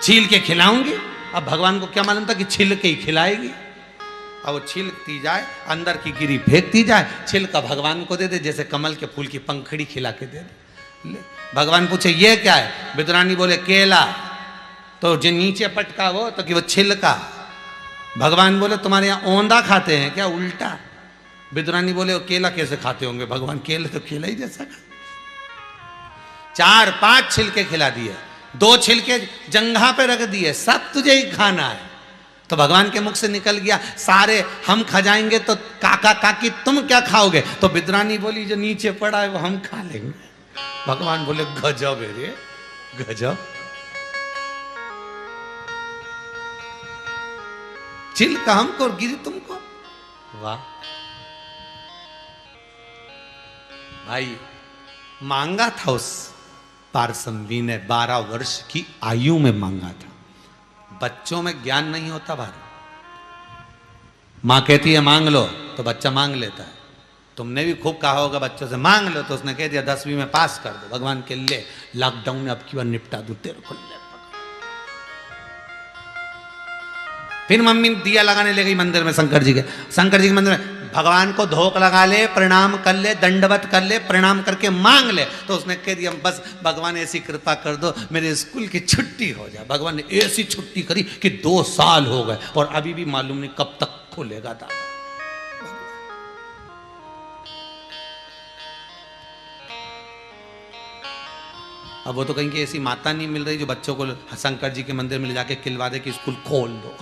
छील के खिलाऊंगी। अब भगवान को क्या मालूम था कि छिल के ही खिलाएगी। अब वो छिलती जाए, अंदर की गिरी फेंकती जाए, छिलका भगवान को दे दे, जैसे कमल के फूल की पंखड़ी खिला के दे दे। भगवान पूछे ये क्या है? बिदरानी बोले केला। तो जो नीचे पटका वो तो कि वो छिलका। भगवान बोले तुम्हारे यहाँ औंधा खाते हैं क्या? उल्टा। बिदरानी बोले वो केला कैसे खाते होंगे? भगवान केले तो केला ही जैसा खा। 4-5 छिलके खिला दिए, 2 छिलके जंघा पे रख दिए, सब तुझे ही खाना है। तो भगवान के मुख से निकल गया सारे हम खा जाएंगे तो काका काकी तुम क्या खाओगे? तो बिदरानी बोली जो नीचे पड़ा है वो हम खा लेंगे। भगवान बोले गजब है रे, गजब। छिलका हमको और गिरी तुमको, वाह भाई। मांगा था उस पारसमवी ने, 12 वर्ष की आयु में मांगा था। बच्चों में ज्ञान नहीं होता भाई। मां कहती है मांग लो तो बच्चा मांग लेता है। तुमने भी खूब कहा होगा बच्चों से मांग लो, तो उसने कह दिया 10वीं में पास कर दो। भगवान के ले लॉकडाउन में अब की बार निपटा दूं तेरे को। फिर मम्मी दिया लगाने ले गई मंदिर में, शंकर जी के मंदिर में। भगवान को धोख लगा ले, प्रणाम कर ले, दंडवत कर ले, प्रणाम करके मांग ले। तो उसने कह दिया बस भगवान ऐसी कृपा कर दो मेरे स्कूल की छुट्टी हो जाए। भगवान ने ऐसी छुट्टी करी कि 2 साल हो गए और अभी भी मालूम नहीं कब तक खुलेगा दादा। अब वो तो कहीं की ऐसी माता नहीं मिल रही जो बच्चों को शंकर जी के मंदिर में ले जाके खिलवा दे कि स्कूल खोल दो।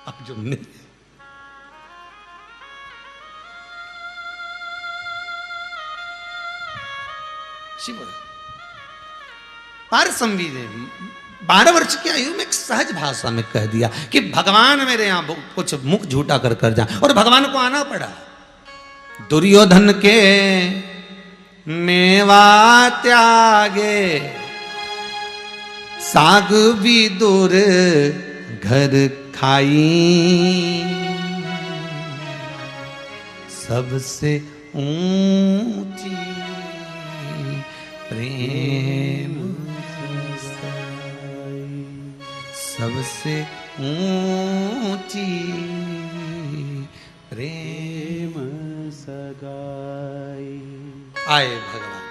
अब जो नहीं, शिव पारसमवी ने 12 वर्ष की आयु में एक सहज भाषा में कह दिया कि भगवान मेरे यहां कुछ मुख झूठा कर जाए। और भगवान को आना पड़ा। दुर्योधन के मेवा त्यागे, साग भी दूर घर खाई, सबसे ऊंची प्रेम सबसे ऊंची प्रेम सगाई। आए भगवान।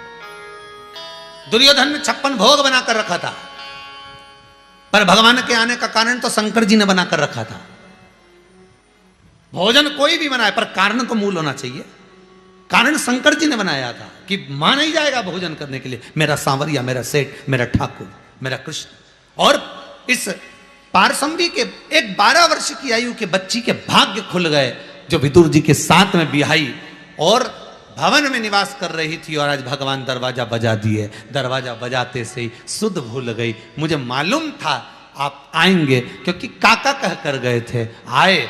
दुर्योधन ने 56 भोग बनाकर रखा था, पर भगवान के आने का कारण तो शंकर जी ने बनाकर रखा था। भोजन कोई भी बनाए पर कारण तो मूल होना चाहिए। कारण शंकर जी ने बनाया था कि मान नहीं जाएगा भोजन करने के लिए मेरा सांवरिया, मेरा सेठ, मेरा ठाकुर, मेरा कृष्ण। और इस पारसमवी के एक 12 वर्ष की आयु के बच्ची के भाग्य खुल गए जो विदुर जी के साथ में बिहाई और भवन में निवास कर रही थी। और आज भगवान दरवाजा बजा दिए। दरवाजा बजाते से ही सुध भूल गई। मुझे मालूम था आप आएंगे क्योंकि काका कह कर गए थे। आए,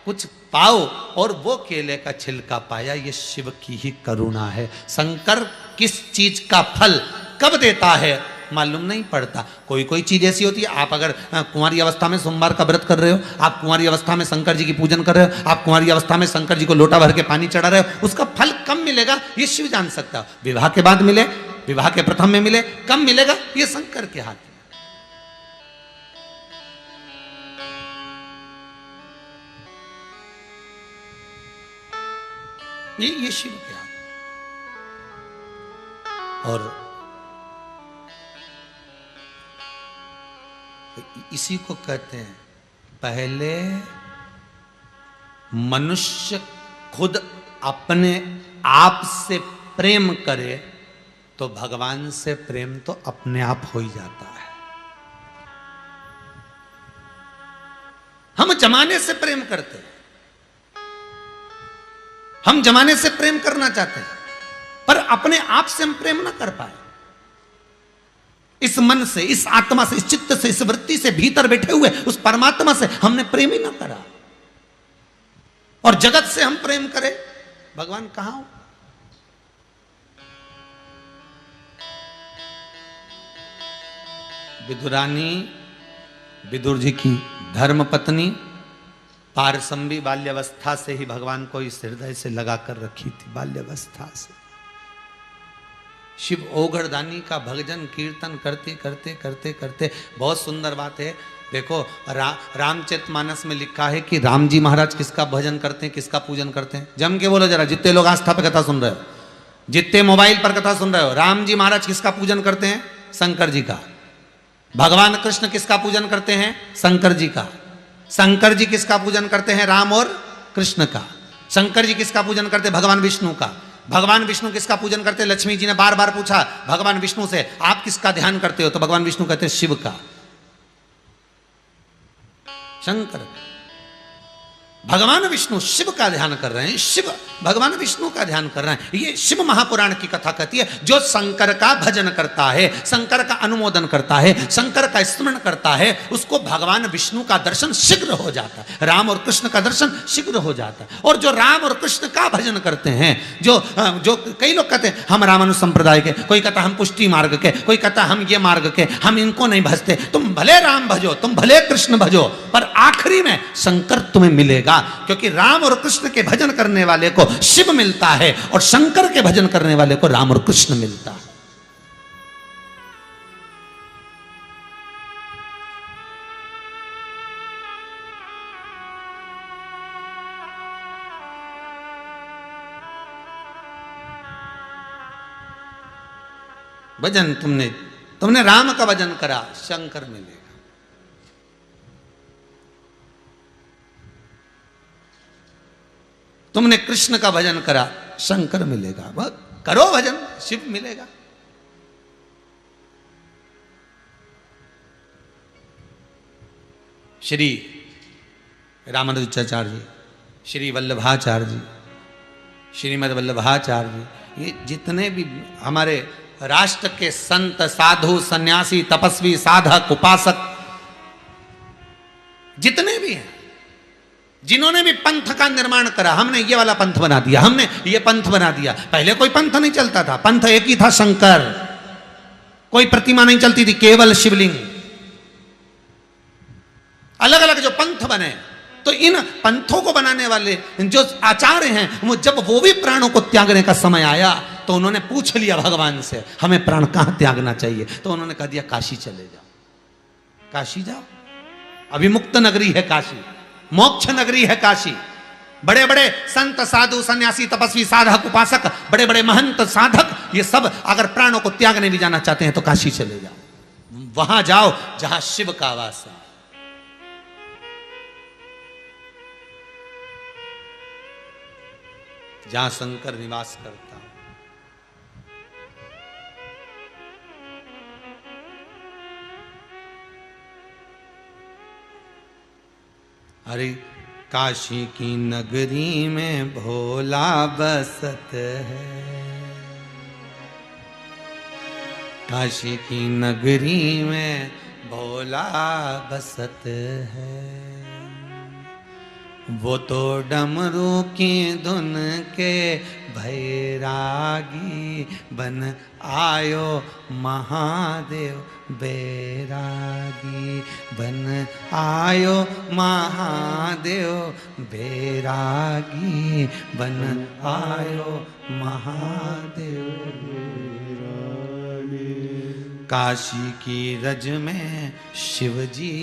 कुछ पाओ और वो केले का छिलका पाया। ये शिव की ही करुणा है। शंकर किस चीज का फल कब देता है मालूम नहीं पड़ता। कोई कोई चीज ऐसी होती है, आप अगर कुंवारी अवस्था में सोमवार का व्रत कर रहे हो, आप कुंवारी अवस्था में शंकर जी की पूजन कर रहे हो, आप कुंवारी अवस्था में शंकर जी को लोटा भर के पानी चढ़ा रहे हो, उसका फल कब मिलेगा ये शिव जान सकता है। विवाह के बाद मिले, विवाह के प्रथम में मिले, कब मिलेगा ये शंकर के हाथ में। ये शिव के हाथ। और इसी को कहते हैं, पहले मनुष्य खुद अपने आप से प्रेम करे तो भगवान से प्रेम तो अपने आप हो ही जाता है। हम जमाने से प्रेम करते हैं, हम जमाने से प्रेम करना चाहते हैं, पर अपने आप से हम प्रेम ना कर पाए। इस मन से, इस आत्मा से, इस चित्त से, इस वृत्ति से भीतर बैठे हुए उस परमात्मा से हमने प्रेम ही ना करा। और जगत से हम प्रेम करें, भगवान कहां हो? विदुरानी, विदुर जी की धर्म पत्नी पारसंबी बाल्यावस्था से ही भगवान को इस हृदय से लगाकर रखी थी, बाल्यावस्था से। शिव ओगरदानी का भजन कीर्तन करते करते करते करते, बहुत सुंदर बात है। देखो रामचरितमानस में लिखा है कि राम जी महाराज किसका भजन करते हैं, किसका पूजन करते हैं। जम के बोलो जरा, जितने लोग आस्था पर कथा सुन रहे हो, जितने मोबाइल पर कथा सुन रहे हो, राम जी महाराज किसका पूजन करते हैं? शंकर जी का। भगवान कृष्ण किसका पूजन करते हैं? शंकर जी का। शंकर जी किसका पूजन करते हैं? राम और कृष्ण का। शंकर जी किसका पूजन करते हैं? भगवान विष्णु का। भगवान विष्णु किसका पूजन करते हैं? लक्ष्मी जी ने बार बार पूछा भगवान विष्णु से, आप किसका ध्यान करते हो? तो भगवान विष्णु कहते हैं शिव का। शंकर, भगवान विष्णु शिव का ध्यान कर रहे हैं, शिव भगवान विष्णु का ध्यान कर रहे हैं। ये शिव महापुराण की कथा कहती है, जो शंकर का भजन करता है, शंकर का अनुमोदन करता है, शंकर का स्मरण करता है, उसको भगवान विष्णु का दर्शन शीघ्र हो जाता है, राम और कृष्ण का दर्शन शीघ्र हो जाता है। और जो राम और कृष्ण का भजन करते हैं, जो कई लोग कहते हैं हम रामानु संप्रदाय के, कोई कहता हम पुष्टि मार्ग के, कोई कहता हम ये मार्ग के, हम इनको नहीं भजते। तुम भले राम भजो, तुम भले कृष्ण भजो, पर आखिरी में शंकर तुम्हें मिलेगा, क्योंकि राम और कृष्ण के भजन करने वाले को शिव मिलता है और शंकर के भजन करने वाले को राम और कृष्ण मिलता है। भजन तुमने राम का भजन करा, शंकर मिलेगा। तुमने कृष्ण का भजन करा, शंकर मिलेगा। वह करो भजन, शिव मिलेगा। श्री रामानुजाचार्य जी, श्री वल्लभाचार्य जी, श्रीमद वल्लभाचार्य जी, ये जितने भी हमारे राष्ट्र के संत, साधु, सन्यासी, तपस्वी, साधक, उपासक जितने भी हैं, जिन्होंने भी पंथ का निर्माण करा, हमने ये वाला पंथ बना दिया, हमने ये पंथ बना दिया। पहले कोई पंथ नहीं चलता था, पंथ एक ही था, शंकर। कोई प्रतिमा नहीं चलती थी, केवल शिवलिंग। अलग अलग जो पंथ बने, तो इन पंथों को बनाने वाले जो आचार्य हैं, वो जब वो भी प्राणों को त्यागने का समय आया तो उन्होंने पूछ लिया भगवान से, हमें प्राण कहां त्यागना चाहिए? तो उन्होंने कह दिया काशी चले जाओ, काशी जाओ, अभिमुक्त नगरी है काशी, मोक्ष नगरी है काशी। बड़े बड़े संत, साधु, सन्यासी, तपस्वी, साधक, उपासक, बड़े बड़े महंत, साधक, ये सब अगर प्राणों को त्यागने भी जाना चाहते हैं तो काशी चले जाओ, वहां जाओ जहां शिव का वास है। जहां शंकर निवास करता है। अरे काशी की नगरी में भोला बसत है, काशी की नगरी में भोला बसत है, वो तो डमरू की धुन के भैरागी बन आयो महादेव बैरागी, बन आयो महादेव बैरागी, बन आयो महादेव बैरागी। काशी की रज में शिवजी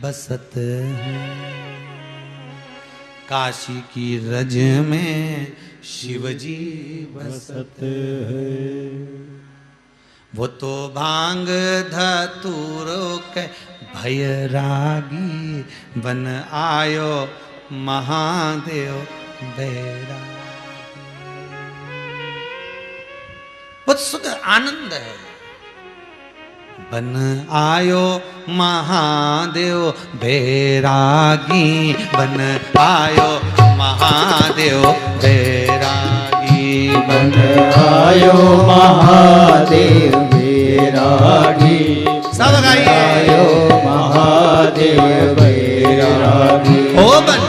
बसत है, काशी की रज में शिवजी बसत है। वो तो भांग धतूरो के भैरागी बन आयो महादेव बैरागी। बहुत सुख आनंद है। बन आयो महादेव बैरागी बन आयो महादेव बैरागी बन आयो महादेव बैरागी। सब गाइए। आयो महादेव बैरागी। ओ बन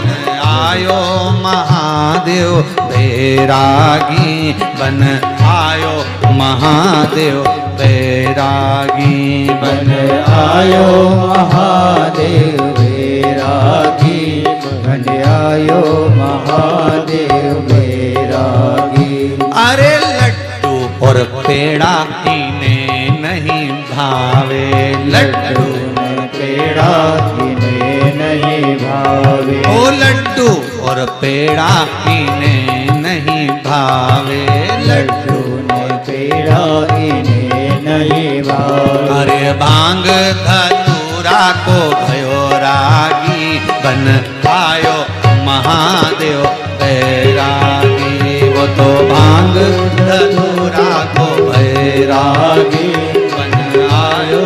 आयो महादेव बैरागी बन आयो महादेव बैरागी बन आयो महादेव बैरागी। बन आयो महादेव बैरागी। अरे लड्डू और पेड़ा इन्हें नहीं भावे। लड्डू पेड़ा इन्हें नहीं भावे। ओ लड्डू और पेड़ा इन्हें नहीं भावे। लड्डू ने पेड़ा इन्हें नहीं भावे। अरे भांग धतूरा को भयो रागी बन आयो महादेव बैरागी। वो तो भांग धतूरा को बैरागी बन आयो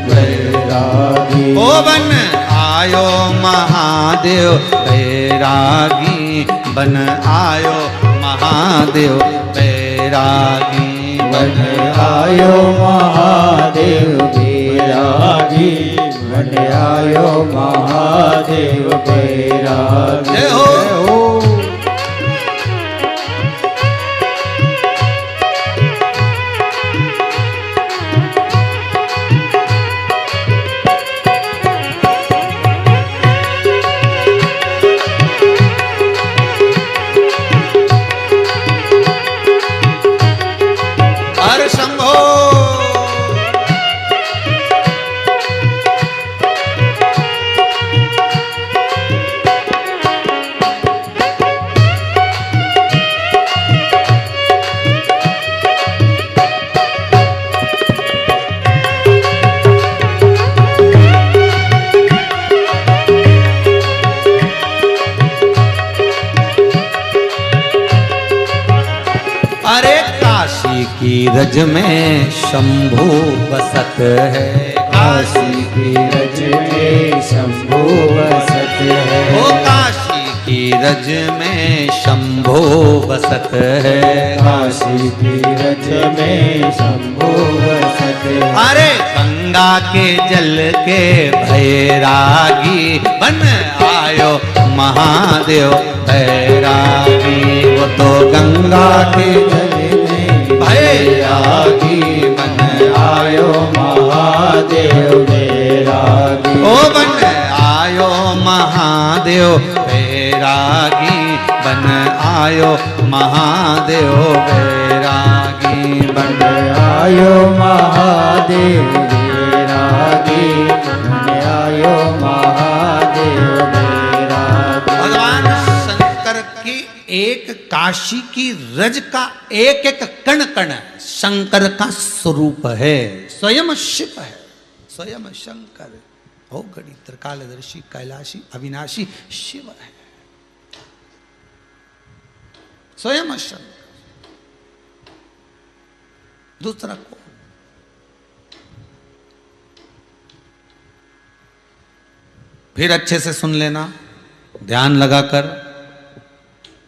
बैरागी। ओ बन आयो महादेव बैरागी बन आयो महादेव बैरागी बन आयो महादेव बैरागी। बन आयो महादेव बैरागी। जय हो। हर शंभो। अरे काशी की रज में शंभू बसत है। काशी की रज में शंभू बसत है। ओ काशी की रज में शंभू बसत है। काशी की रज में शंभू बसत है। अरे गंगा के जल के भैरागी बन आयो महादेव बैरागी। वो तो गंगा के जल में भैरागी बन आयो महादेव बैरागी। ओ बन आयो महादेव बैरागी बन आयो महादेव बैरागी बन आयो महादेव बैरागी। बन आयो महादेव बैरागी। भगवान शंकर की एक काशी की रज का एक एक कण कण शंकर का स्वरूप है। स्वयं शिव है। स्वयं शंकर हो गड़ी त्रिकालदर्शी कैलाशी अविनाशी शिव है। स्वयं शंकर। दूसरा कौन? फिर अच्छे से सुन लेना, ध्यान लगाकर,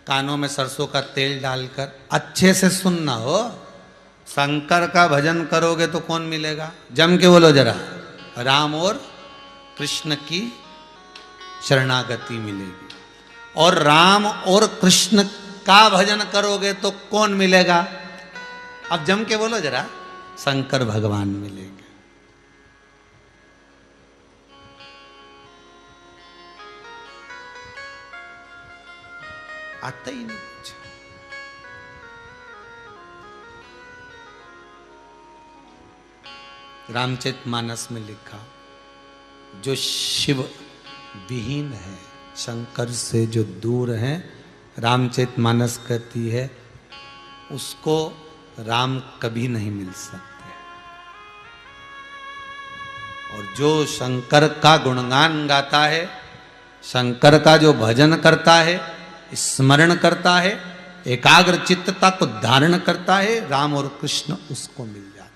कानों में सरसों का तेल डालकर अच्छे से सुनना हो। शंकर का भजन करोगे तो कौन मिलेगा? जम के बोलो जरा, राम और कृष्ण की शरणागति मिलेगी। और राम और कृष्ण का भजन करोगे तो कौन मिलेगा? अब जम के बोलो जरा, शंकर भगवान मिलेंगे। आता ही नहीं कुछ। रामचरितमानस में लिखा, जो शिव विहीन है, शंकर से जो दूर है, रामचरितमानस कहती है उसको राम कभी नहीं मिल सकते। और जो शंकर का गुणगान गाता है, शंकर का जो भजन करता है, स्मरण करता है, एकाग्र चित्तता को धारण करता है, राम और कृष्ण उसको मिल जाते।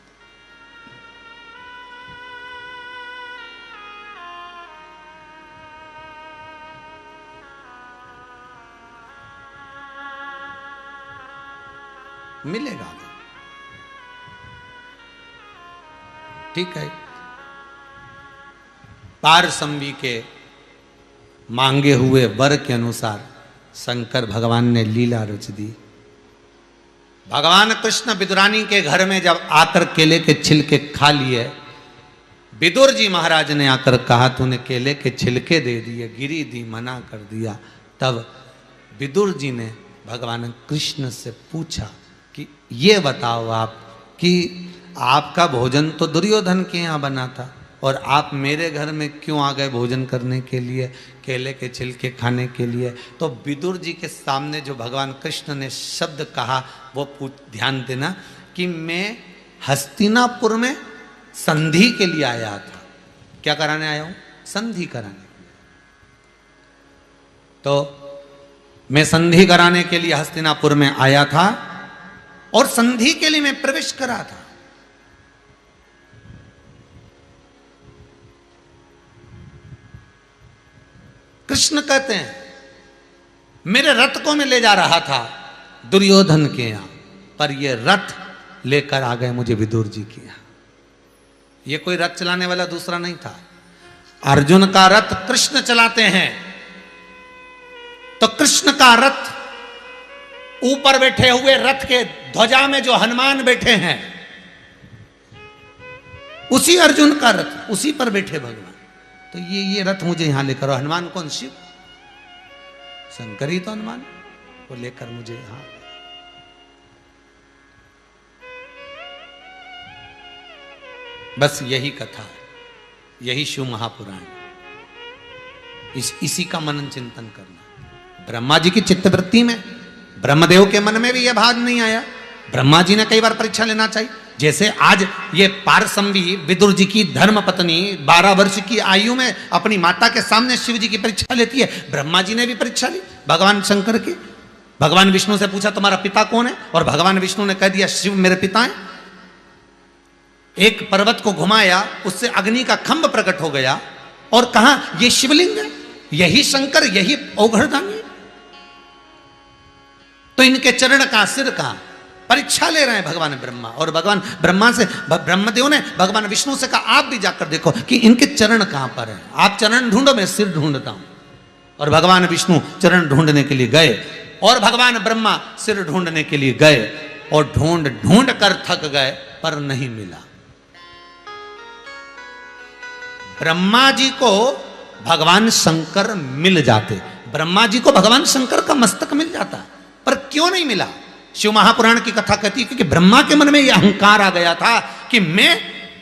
मिलेगा, ठीक है। पारसंवी के मांगे हुए वर के अनुसार शंकर भगवान ने लीला रच दी। भगवान कृष्ण विदुरानी के घर में जब आकर केले के छिलके खा लिए, विदुर जी महाराज ने आकर कहा तूने केले के छिलके दे दिए, गिरी दी, मना कर दिया। तब विदुर जी ने भगवान कृष्ण से पूछा कि ये बताओ आप कि आपका भोजन तो दुर्योधन के यहाँ बना था और आप मेरे घर में क्यों आ गए भोजन करने के लिए, केले के छिलके खाने के लिए। तो विदुर जी के सामने जो भगवान कृष्ण ने शब्द कहा वो ध्यान देना कि मैं हस्तिनापुर में संधि के लिए आया था। क्या कराने आया हूं? संधि कराने। तो मैं संधि कराने के लिए हस्तिनापुर में आया था और संधि के लिए मैं प्रवेश करा था। कृष्ण कहते हैं मेरे रथ को मैं ले जा रहा था दुर्योधन के यहां, पर यह रथ लेकर आ गए मुझे विदुर जी के यहां। यह कोई रथ चलाने वाला दूसरा नहीं था, अर्जुन का रथ कृष्ण चलाते हैं। तो कृष्ण का रथ, ऊपर बैठे हुए रथ के ध्वजा में जो हनुमान बैठे हैं, उसी अर्जुन का रथ, उसी पर बैठे भगवान। तो ये रथ मुझे यहां लेकर, हनुमान कौन? शिव, शंकर ही तो हनुमान, वो लेकर मुझे यहां। बस यही कथा है, यही शिव महापुराण, इसी का मनन चिंतन करना। ब्रह्मा जी की चित्तवृत्ति में, ब्रह्मदेव के मन में भी यह भाव नहीं आया। ब्रह्मा जी ने कई बार परीक्षा लेना चाहिए। जैसे आज ये पारसंवी विदुर जी की धर्म पत्नी 12 वर्ष की आयु में अपनी माता के सामने शिव जी की परीक्षा लेती है, ब्रह्मा जी ने भी परीक्षा ली भगवान शंकर की। भगवान विष्णु से पूछा तुम्हारा पिता कौन है, और भगवान विष्णु ने कह दिया शिव मेरे पिता हैं। एक पर्वत को घुमाया, उससे अग्नि का खंभ प्रकट हो गया और कहा यह शिवलिंग है, यही शंकर, यही औघड़दानी। तो इनके चरण का, सिर का परीक्षा ले रहे हैं भगवान ब्रह्मा। और भगवान ब्रह्मा से, ब्रह्मदेव ने भगवान विष्णु से कहा आप भी जाकर देखो कि इनके चरण कहां पर हैं, आप चरण ढूंढो, मैं सिर ढूंढता हूं। और भगवान विष्णु चरण ढूंढने के लिए गए और भगवान ब्रह्मा सिर ढूंढने के लिए गए और ढूंढ ढूंढ कर थक गए, पर नहीं मिला। ब्रह्मा जी को भगवान शंकर मिल जाते, ब्रह्मा जी को भगवान शंकर का मस्तक मिल जाता, पर क्यों नहीं मिला? शिव महापुराण की कथा कहती है क्योंकि ब्रह्मा के मन में यह अहंकार आ गया था कि मैं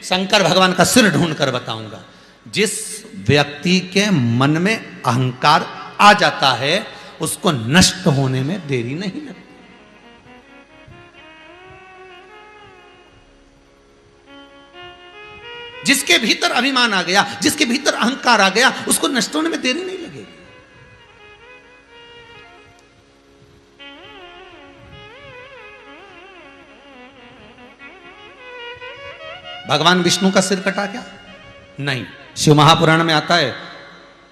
शंकर भगवान का सिर ढूंढ कर बताऊंगा। जिस व्यक्ति के मन में अहंकार आ जाता है उसको नष्ट होने में देरी नहीं लगती। जिसके भीतर अभिमान आ गया, जिसके भीतर अहंकार आ गया, उसको नष्ट होने में देरी नहीं लगेगी। भगवान विष्णु का सिर कटा क्या? नहीं। शिव महापुराण में आता है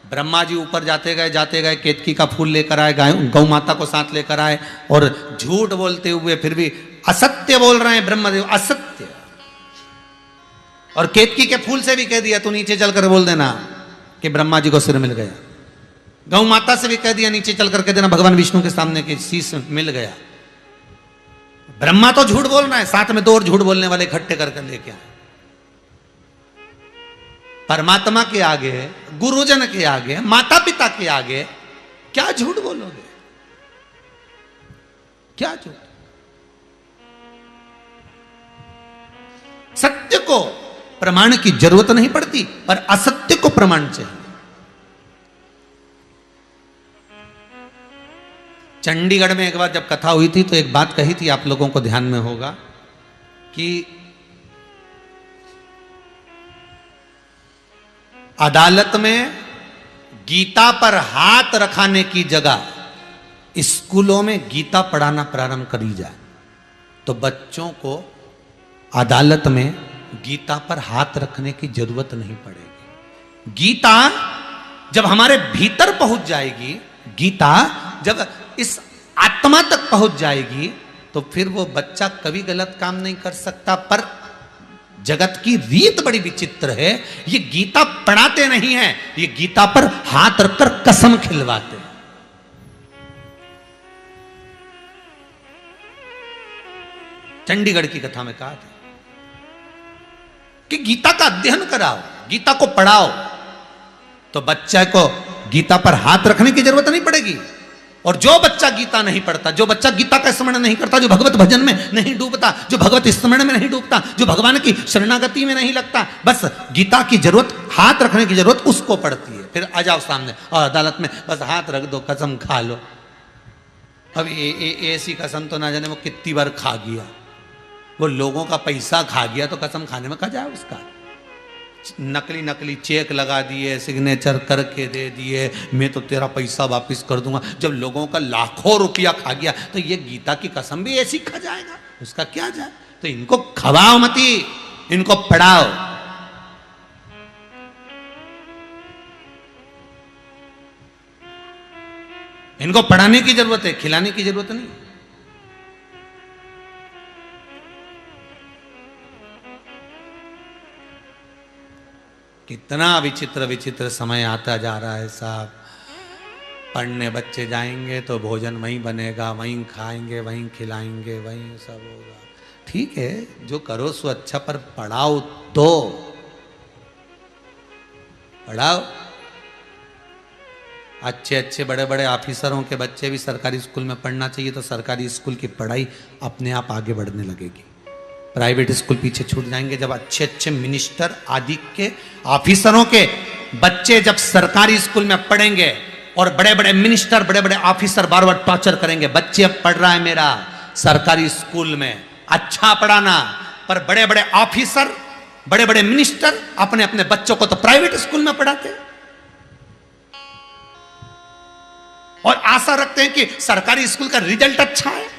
ब्रह्मा जी ऊपर जाते गए केतकी का फूल लेकर आए, गौ माता को साथ लेकर आए और झूठ बोलते हुए फिर भी असत्य बोल रहे हैं ब्रह्मदेव, असत्य। और केतकी के फूल से भी कह दिया तू नीचे चलकर बोल देना कि ब्रह्मा जी को सिर मिल गया। गौ माता से भी कह दिया नीचे चलकर कह देना भगवान विष्णु के सामने कि शीश मिल गया। ब्रह्मा तो झूठ बोल रहा है, साथ में 2 और झूठ बोलने वाले इकट्ठे करके लेके आए। परमात्मा के आगे, गुरुजन के आगे, माता पिता के आगे क्या झूठ बोलोगे? क्या झूठ? सत्य को प्रमाण की जरूरत नहीं पड़ती, पर असत्य को प्रमाण चाहिए। चंडीगढ़ में एक बार जब कथा हुई थी तो एक बात कही थी, आप लोगों को ध्यान में होगा। कि अदालत में गीता पर हाथ रखाने की जगह स्कूलों में गीता पढ़ाना प्रारंभ करी जाए तो बच्चों को अदालत में गीता पर हाथ रखने की जरूरत नहीं पड़ेगी। गीता जब हमारे भीतर पहुंच जाएगी, गीता जब इस आत्मा तक पहुंच जाएगी तो फिर वो बच्चा कभी गलत काम नहीं कर सकता। पर जगत की रीत बड़ी विचित्र है, ये गीता पढ़ाते नहीं है, ये गीता पर हाथ रखकर कसम खिलवाते हैं। चंडीगढ़ की कथा में कहा था कि गीता का अध्ययन कराओ, गीता को पढ़ाओ, तो बच्चे को गीता पर हाथ रखने की जरूरत नहीं पड़ेगी। और जो बच्चा गीता नहीं पढ़ता, जो बच्चा गीता का स्मरण नहीं करता, जो भगवत भजन में नहीं डूबता, जो भगवत स्मरण में नहीं डूबता, जो भगवान की शरणागति में नहीं लगता, बस गीता की जरूरत, हाथ रखने की जरूरत उसको पड़ती है। फिर आ जाओ सामने और अदालत में बस हाथ रख दो, कसम खा लो। अब ऐसी कसम तो ना जाने वो कितनी बार खा गया, वो लोगों का पैसा खा गया तो कसम खाने में खा जाए उसका। नकली नकली चेक लगा दिए, सिग्नेचर करके दे दिए, मैं तो तेरा पैसा वापस कर दूंगा। जब लोगों का लाखों रुपया खा गया तो ये गीता की कसम भी ऐसी खा जाएगा, उसका क्या जाए। तो इनको खवाओ मती, इनको पढ़ाओ। इनको पढ़ाने की जरूरत है, खिलाने की जरूरत नहीं। कितना विचित्र विचित्र समय आता जा रहा है साहब। पढ़ने बच्चे जाएंगे तो भोजन वहीं बनेगा, वहीं खाएंगे, वहीं खिलाएंगे, वहीं सब होगा। ठीक है, जो करो सो अच्छा, पर पढ़ाओ तो पढ़ाओ। अच्छे अच्छे बड़े बड़े ऑफिसरों के बच्चे भी सरकारी स्कूल में पढ़ना चाहिए, तो सरकारी स्कूल की पढ़ाई अपने आप आगे बढ़ने लगेगी। प्राइवेट स्कूल पीछे छूट जाएंगे। जब अच्छे अच्छे मिनिस्टर आदि के ऑफिसरों के बच्चे जब सरकारी स्कूल में पढ़ेंगे और बड़े बड़े मिनिस्टर, बड़े बड़े ऑफिसर बार बार टॉर्चर करेंगे, बच्चे अब पढ़ रहा है मेरा सरकारी स्कूल में, अच्छा पढ़ाना, पर बड़े बड़े ऑफिसर, बड़े बड़े मिनिस्टर अपने अपने बच्चों को तो प्राइवेट स्कूल में पढ़ाते और आशा रखते हैं कि सरकारी स्कूल का रिजल्ट अच्छा है।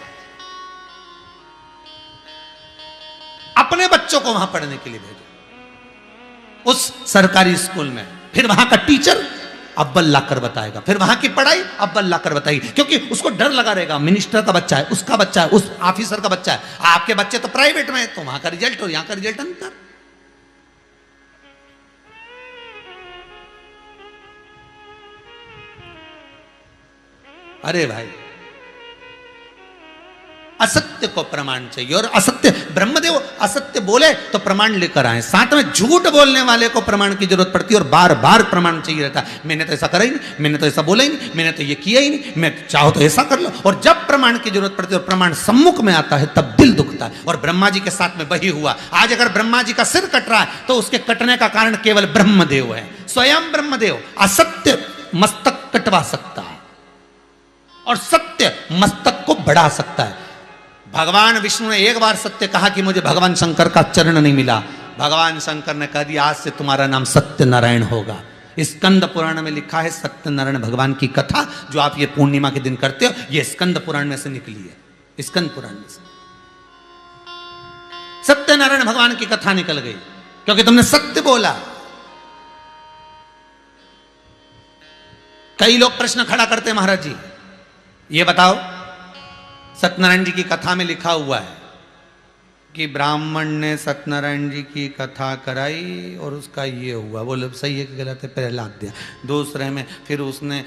अपने बच्चों को वहां पढ़ने के लिए भेजो उस सरकारी स्कूल में, फिर वहां का टीचर अव्वल लाकर बताएगा, फिर वहां की पढ़ाई अव्वल लाकर बताएगी, क्योंकि उसको डर लगा रहेगा, मिनिस्टर का बच्चा है, उसका बच्चा है, उस ऑफिसर का बच्चा है, आपके बच्चे तो प्राइवेट में है, तो वहां का रिजल्ट और यहां का रिजल्ट अंतर। अरे भाई, असत्य को प्रमाण चाहिए, और असत्य, ब्रह्मदेव असत्य बोले तो प्रमाण लेकर आए, साथ में झूठ बोलने वाले को प्रमाण की जरूरत पड़ती है, और बार बार प्रमाण चाहिए रहता है। मैंने तो ऐसा करा ही नहीं, मैंने तो ऐसा बोला ही नहीं, मैंने तो ये किया ही नहीं, मैं चाहो तो ऐसा कर लो। और जब प्रमाण की जरूरत पड़ती है और प्रमाण सम्मुख में आता है तब दिल दुखता है। और ब्रह्मा जी के साथ में वही हुआ। आज अगर ब्रह्मा जी का सिर कट रहा है तो उसके कटने का कारण केवल ब्रह्मदेव है, स्वयं ब्रह्मदेव असत्य मस्तक कटवा सकता है और सत्य मस्तक को बढ़ा सकता है। भगवान विष्णु ने एक बार सत्य कहा कि मुझे भगवान शंकर का चरण नहीं मिला, भगवान शंकर ने कह दिया आज से तुम्हारा नाम सत्यनारायण होगा। स्कंद पुराण में लिखा है सत्यनारायण भगवान की कथा जो आप ये पूर्णिमा के दिन करते हो, ये स्कंद पुराण में से निकली है। स्कंद पुराण में से सत्यनारायण भगवान की कथा निकल गई क्योंकि तुमने सत्य बोला। कई लोग प्रश्न खड़ा करते हैं, महाराज जी ये बताओ, सत्यनारायण जी की कथा में लिखा हुआ है कि ब्राह्मण ने सत्यनारायण जी की कथा कराई और उसका ये हुआ, बोले सही है कि गलत है, पहला अध्याय। दूसरे में फिर उसने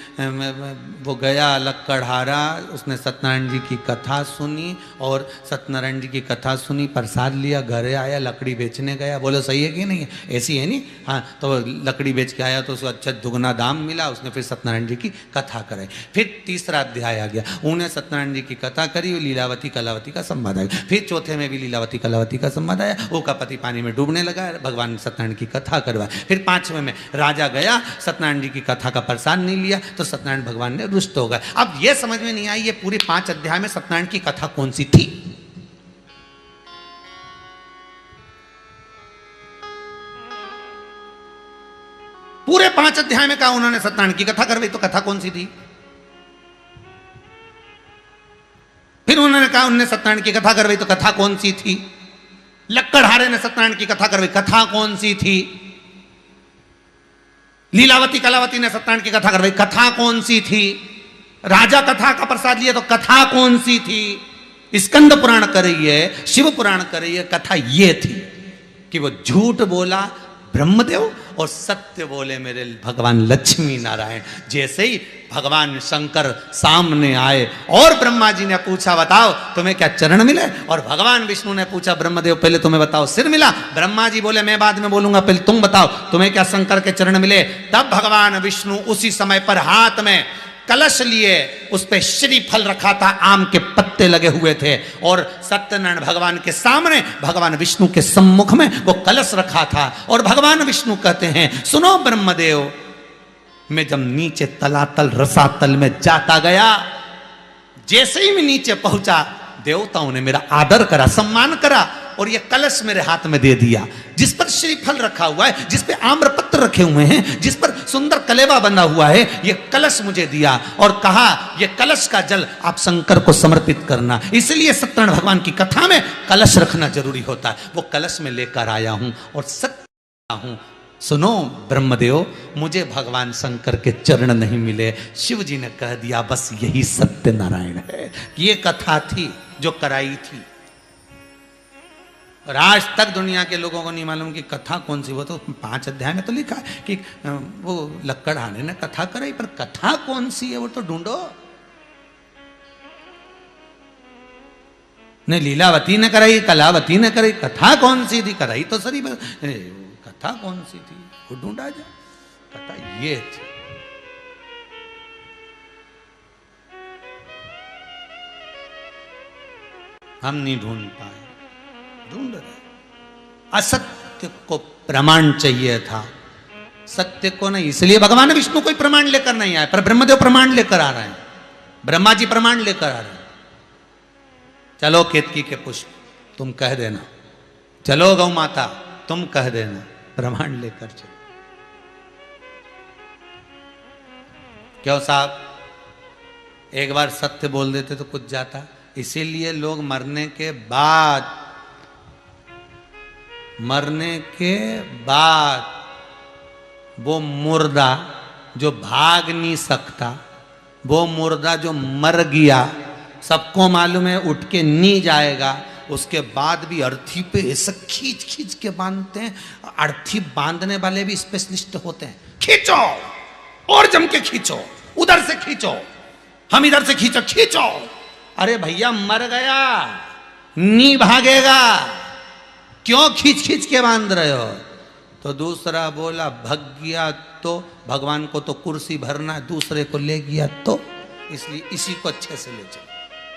वो गया लक्कड़हारा, उसने सत्यनारायण जी की कथा सुनी और सत्यनारायण जी की कथा सुनी, प्रसाद लिया, घरे आया, लकड़ी बेचने गया, बोले सही है कि नहीं है, ऐसी है नहीं, हाँ तो लकड़ी बेच के आया तो उसको अच्छा दुगना दाम मिला, उसने फिर सत्यनारायण जी की कथा कराई। फिर तीसरा अध्याय आ गया, उन्हें सत्यनारायण जी की कथा करी, लीलावती कलावती का संवाद आया। फिर चौथे में भी लीलावती कलावती का संवाद आया, वो का पति पानी में डूबने लगा, भगवान सत्यनारायण की कथा करवाई। फिर पांचवें में राजा गया, सत्यनारायण जी की कथा का प्रसाद नहीं लिया तो सत्यनारायण भगवान ने रुष्ट हो गए। अब यह समझ में नहीं आई ये पूरे 5 अध्याय में सत्यनारायण की कथा कौन सी थी। पूरे 5 अध्याय में कहा उन्होंने सत्यनारायण की कथा करवाई, तो कथा कौन सी थी? फिर उन्होंने कहा उन्होंने सत्यनारायण की कथा करवाई, तो कथा कौन सी थी? लक्कड़हारे ने सत्यनारायण की कथा करवाई, कथा कौन सी थी? लीलावती कलावती ने सत्यनारायण की कथा करवाई, कथा कौन सी थी? राजा कथा का प्रसाद लिया, तो कथा कौन सी थी? स्कंद पुराण कर रही है, शिव पुराण कर रही है, कथा ये थी कि वो झूठ बोला ब्रह्मदेव और सत्य बोले मेरे भगवान लक्ष्मी नारायण। जैसे ही भगवान शंकर सामने आए और ब्रह्मा जी ने पूछा बताओ तुम्हें क्या चरण मिले, और भगवान विष्णु ने पूछा ब्रह्मदेव पहले तुम्हें बताओ सिर मिला, ब्रह्मा जी बोले मैं बाद में बोलूंगा पहले तुम बताओ तुम्हें क्या शंकर के चरण मिले। तब भगवान विष्णु उसी समय पर हाथ में कलश लिए, उस पे श्रीफल रखा था, आम के पत्ते लगे हुए थे, और सत्यनारायण भगवान के सामने भगवान विष्णु के सम्मुख में वो कलश रखा था। और भगवान विष्णु कहते हैं सुनो ब्रह्मदेव, मैं जब नीचे तलातल रसातल में जाता गया, जैसे ही मैं नीचे पहुंचा देवताओं ने मेरा आदर करा, सम्मान करा, और ये कलश मेरे हाथ में दे दिया जिस पर श्रीफल रखा हुआ है, जिस पे आम्रपत्र रखे हुए हैं, जिस पर सुंदर कलेवा बना हुआ है, ये कलश मुझे दिया और कहा ये कलश का जल आप शंकर को समर्पित करना। इसलिए सत्यनारायण भगवान की कथा में कलश रखना जरूरी होता है। वो कलश में लेकर आया हूं और सत्य हूं। सुनो ब्रह्मदेव, मुझे भगवान शंकर के चरण नहीं मिले, शिव जी ने कह दिया बस यही सत्यनारायण है। ये कथा थी जो कराई थी, और आज तक दुनिया के लोगों को नहीं मालूम कि कथा कौन सी। वो तो 5 अध्याय में तो लिखा है कि वो लक्कड़हारे ने कथा कराई, पर कथा कौन सी है वो तो ढूंढो। ने लीलावती ने कराई, कलावती ने कराई, कथा कौन सी थी? कराई तो सही, कथा कौन सी थी वो ढूंढा जाए। कथा ये थी। हम नहीं ढूंढ पाए, ढूंढ रहे। असत्य को प्रमाण चाहिए था, सत्य को नहीं। इसलिए भगवान विष्णु कोई प्रमाण लेकर नहीं आए, पर ब्रह्मदेव प्रमाण लेकर आ रहे हैं, ब्रह्मा जी प्रमाण लेकर आ रहे हैं। चलो केतकी के पुष्प तुम कह देना, चलो गौ माता तुम कह देना, प्रमाण लेकर चलो। क्यों साहब, एक बार सत्य बोल देते तो कुछ जाता। इसीलिए लोग मरने के बाद वो मुर्दा जो भाग नहीं सकता, वो मुर्दा जो मर गया, सबको मालूम है उठ के नहीं जाएगा, उसके बाद भी अर्थी पे ऐसा खींच खींच के बांधते हैं। अर्थी बांधने वाले भी स्पेशलिस्ट होते हैं। खींचो और जम के खींचो, उधर से खींचो, हम इधर से खींचो, खींचो। अरे भैया मर गया, नहीं भागेगा, क्यों खींच खींच के बांध रहे हो? तो दूसरा बोला भग गया तो भगवान को तो कुर्सी भरना है, दूसरे को ले गया तो, इसलिए इसी को अच्छे से ले चलो,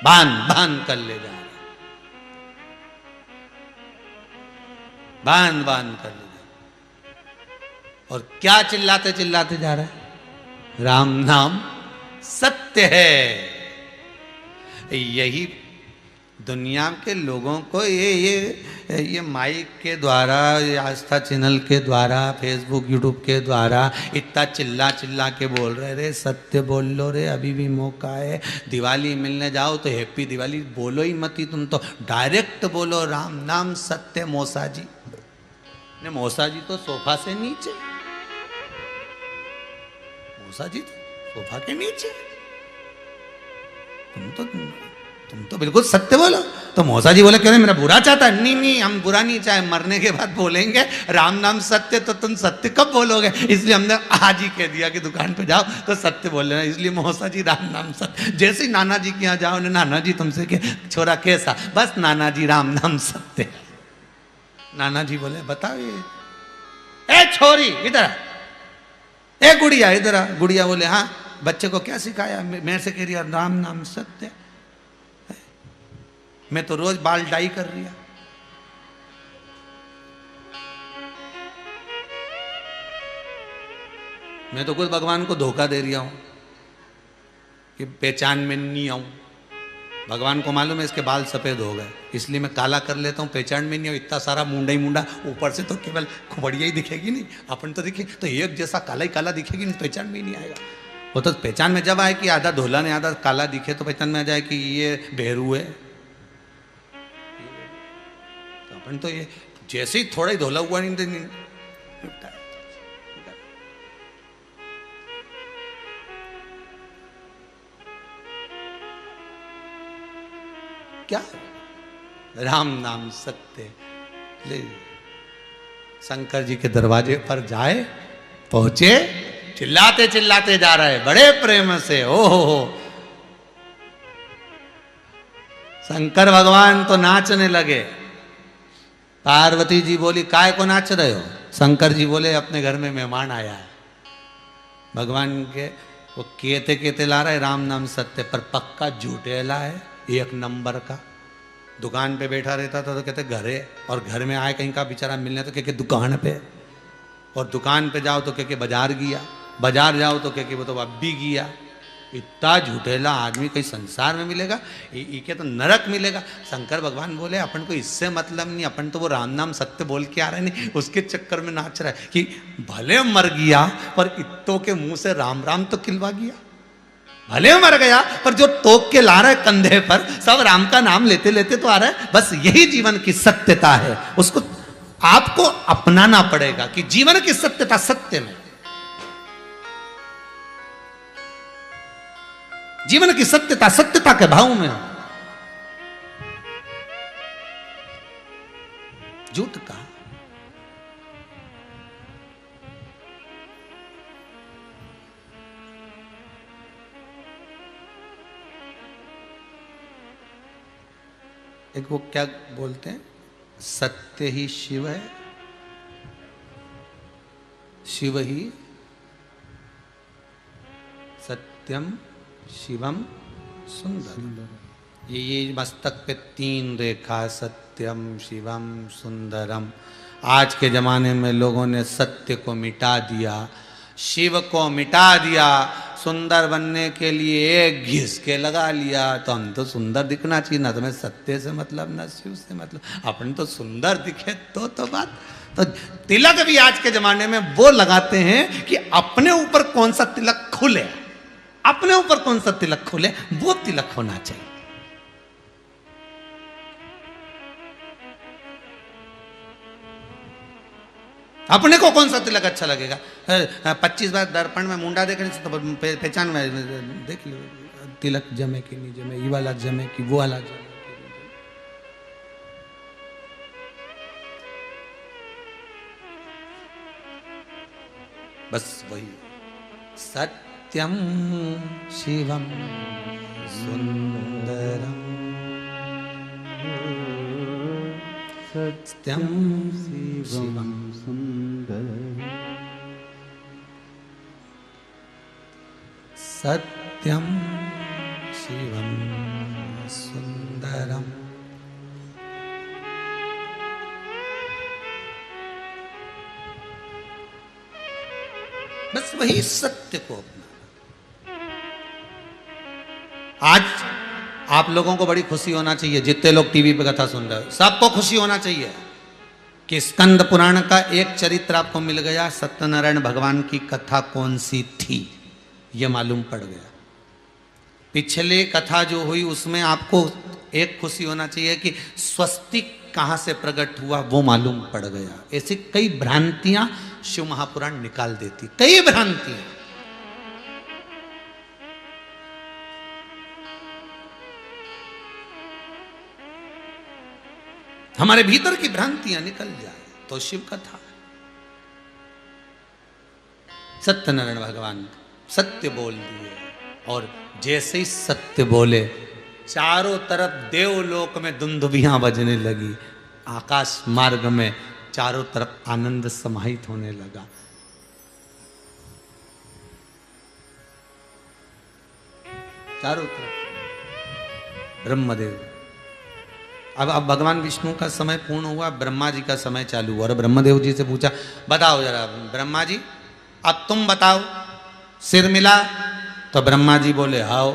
बांध कर ले जा रहे, बांध कर ले जा। और क्या चिल्लाते चिल्लाते जा रहा है? राम नाम सत्य है। यही दुनिया के लोगों को ये माइक के द्वारा, आस्था चैनल के द्वारा, फेसबुक यूट्यूब के द्वारा इतना चिल्ला के बोल रहे, रे सत्य बोल लो रे, अभी भी मौका है। दिवाली मिलने जाओ तो हैप्पी दिवाली बोलो ही मत, तुम तो डायरेक्ट बोलो राम नाम सत्य। मौसा जी ने, मौसा जी तो सोफा से नीचे, मौसा जी तो सोफा के नीचे, तुम तो बिल्कुल सत्य बोलो। तो मौसा जी बोले क्यों मेरा बुरा चाहता है? नहीं हम बुरा नहीं चाहे, मरने के बाद बोलेंगे राम नाम सत्य। तो तुम सत्य कब बोलोगे? इसलिए हमने आज ही कह दिया कि दुकान पे जाओ तो सत्य बोल लेना। इसलिए मौसा जी राम नाम सत्य। जैसे ही नाना जी के यहाँ जाओ, नाना जी तुमसे के छोरा कैसा? बस नाना जी राम नाम सत्य। नाना जी बोले बताओ ये, ए छोरी इधर आ, ए गुड़िया इधर आ। गुड़िया बोले हाँ, बच्चे को क्या सिखाया? मेरे से कह रही है राम नाम सत्य। मैं तो रोज बाल डाई कर रही है। मैं तो खुद भगवान को धोखा दे रहा हूं कि पहचान में नहीं आऊं। भगवान को मालूम है इसके बाल सफेद हो गए, इसलिए मैं काला कर लेता हूँ, पहचान में नहीं हो, इतना सारा मुंडा ही मुंडा, ऊपर से तो केवल खुबड़िया ही दिखेगी नहीं, अपन तो दिखे तो एक जैसा काला ही काला दिखेगी नहीं, पहचान में ही नहीं आएगा। वो तो पहचान में जब आए कि आधा धोला ने आधा काला दिखे तो पहचान में आ जाए कि ये बेहरू है। तो अपन तो ये जैसे ही थोड़ा ही धोला हुआ नहीं क्या राम नाम सत्य। ले शंकर जी के दरवाजे पर जाए, पहुंचे, चिल्लाते चिल्लाते जा रहे बड़े प्रेम से। ओ हो शंकर भगवान तो नाचने लगे। पार्वती जी बोली काय को नाच रहे हो? शंकर जी बोले अपने घर में मेहमान आया है। भगवान के वो केते केते ला रहे राम नाम सत्य, पर पक्का झूठेला है, एक नंबर का। दुकान पे बैठा रहता था तो कहते घर है, और घर में आए कहीं का बेचारा मिलने तो कहते दुकान पे, और दुकान पे जाओ तो कहके बाजार गया, बाजार जाओ तो कहके वो तो अब भी गया। इतना झूठेला आदमी कहीं संसार में मिलेगा? ये तो नरक मिलेगा। शंकर भगवान बोले अपन को इससे मतलब नहीं, अपन तो वो राम नाम सत्य बोल के आ रहे नहीं, उसके चक्कर में नाच रहा है कि भले मर गया पर इत्तों के मुंह से राम राम तो खिलवा गया। भले मर गया पर जो तोक के ला रहा है कंधे पर, सब राम का नाम लेते लेते तो आ रहा है। बस यही जीवन की सत्यता है, उसको आपको अपनाना पड़ेगा कि जीवन की सत्यता सत्य में, जीवन की सत्यता सत्यता के भाव में हो। झूठ का एक वो क्या बोलते हैं, सत्य ही शिव है, शिव ही सत्यम शिवम सुंदर। ये मस्तक पे 3 रेखा, सत्यम शिवम सुंदरम। आज के जमाने में लोगों ने सत्य को मिटा दिया, शिव को मिटा दिया, सुंदर बनने के लिए एक घिस के लगा लिया। तो हम तो सुंदर दिखना चाहिए, ना तुम्हें सत्य से मतलब ना शिव से मतलब, अपन तो सुंदर दिखे तो बात। तो तिलक भी आज के जमाने में वो लगाते हैं कि अपने ऊपर कौन सा तिलक खुले, अपने ऊपर कौन सा तिलक खुले, वो तिलक होना चाहिए। अपने को कौन सा तिलक अच्छा लगेगा? 25 बार दर्पण में मुंडा देखने से तो पहचान में देख लो तिलक जमे कि नहीं जमे, ये वाला जमे कि वो वाला जमे। बस वही सत्यम शिवम सुंदरम, सत्यम शिवम सुंदर, सत्यम शिवम सुंदरम। बस वही सत्य को अपना। आज आप लोगों को बड़ी खुशी होना चाहिए, जितने लोग टीवी पे कथा सुन रहे हो सबको खुशी होना चाहिए कि स्कंद पुराण का एक चरित्र आपको मिल गया। सत्यनारायण भगवान की कथा कौन सी थी ये मालूम पड़ गया। पिछले कथा जो हुई उसमें आपको एक खुशी होना चाहिए कि स्वस्तिक कहां से प्रकट हुआ वो मालूम पड़ गया। ऐसी कई भ्रांतियां शिव महापुराण निकाल देती, कई भ्रांतियां। हमारे भीतर की भ्रांतियां निकल जाए तो शिव कथा। सत्यनारायण भगवान सत्य बोल दिए, और जैसे ही सत्य बोले चारों तरफ देवलोक में दुंदुभियां बजने लगी, आकाश मार्ग में चारों तरफ आनंद समाहित होने लगा। चारों तरफ ब्रह्मदेव। अब भगवान विष्णु का समय पूर्ण हुआ, ब्रह्मा जी का समय चालू हुआ। और ब्रह्मदेव जी से पूछा बताओ जरा ब्रह्मा जी अब तुम बताओ, सिर मिला? तो ब्रह्मा जी बोले हाओ।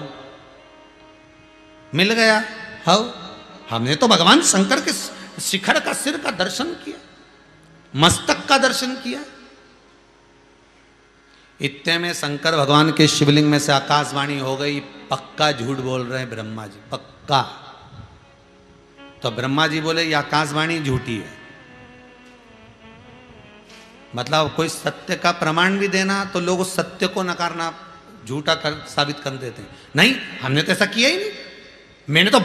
मिल गया। हाँ, हमने तो भगवान शंकर के शिखर का, सिर का दर्शन किया, मस्तक का दर्शन किया। इतने में शंकर भगवान के शिवलिंग में से आकाशवाणी हो गई, पक्का झूठ बोल रहे हैं ब्रह्मा जी, पक्का। तो ब्रह्मा जी बोले ये आकाशवाणी झूठी है। मतलब कोई सत्य का प्रमाण भी देना तो लोग उस सत्य को नकारना, झूठा साबित कर देते हैं। नहीं, हमने तो ऐसा किया ही नहीं, मैंने तो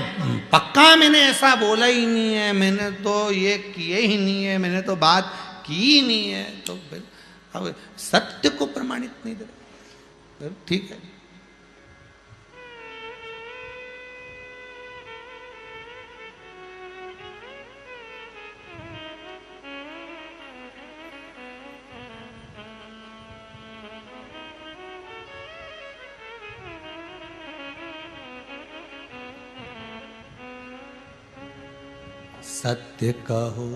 पक्का, मैंने ऐसा बोला ही नहीं है, मैंने तो ये किए ही नहीं है, मैंने तो बात की ही नहीं है। तो फिर अब सत्य को प्रमाणित नहीं दे, ठीक है। सत्य कहो,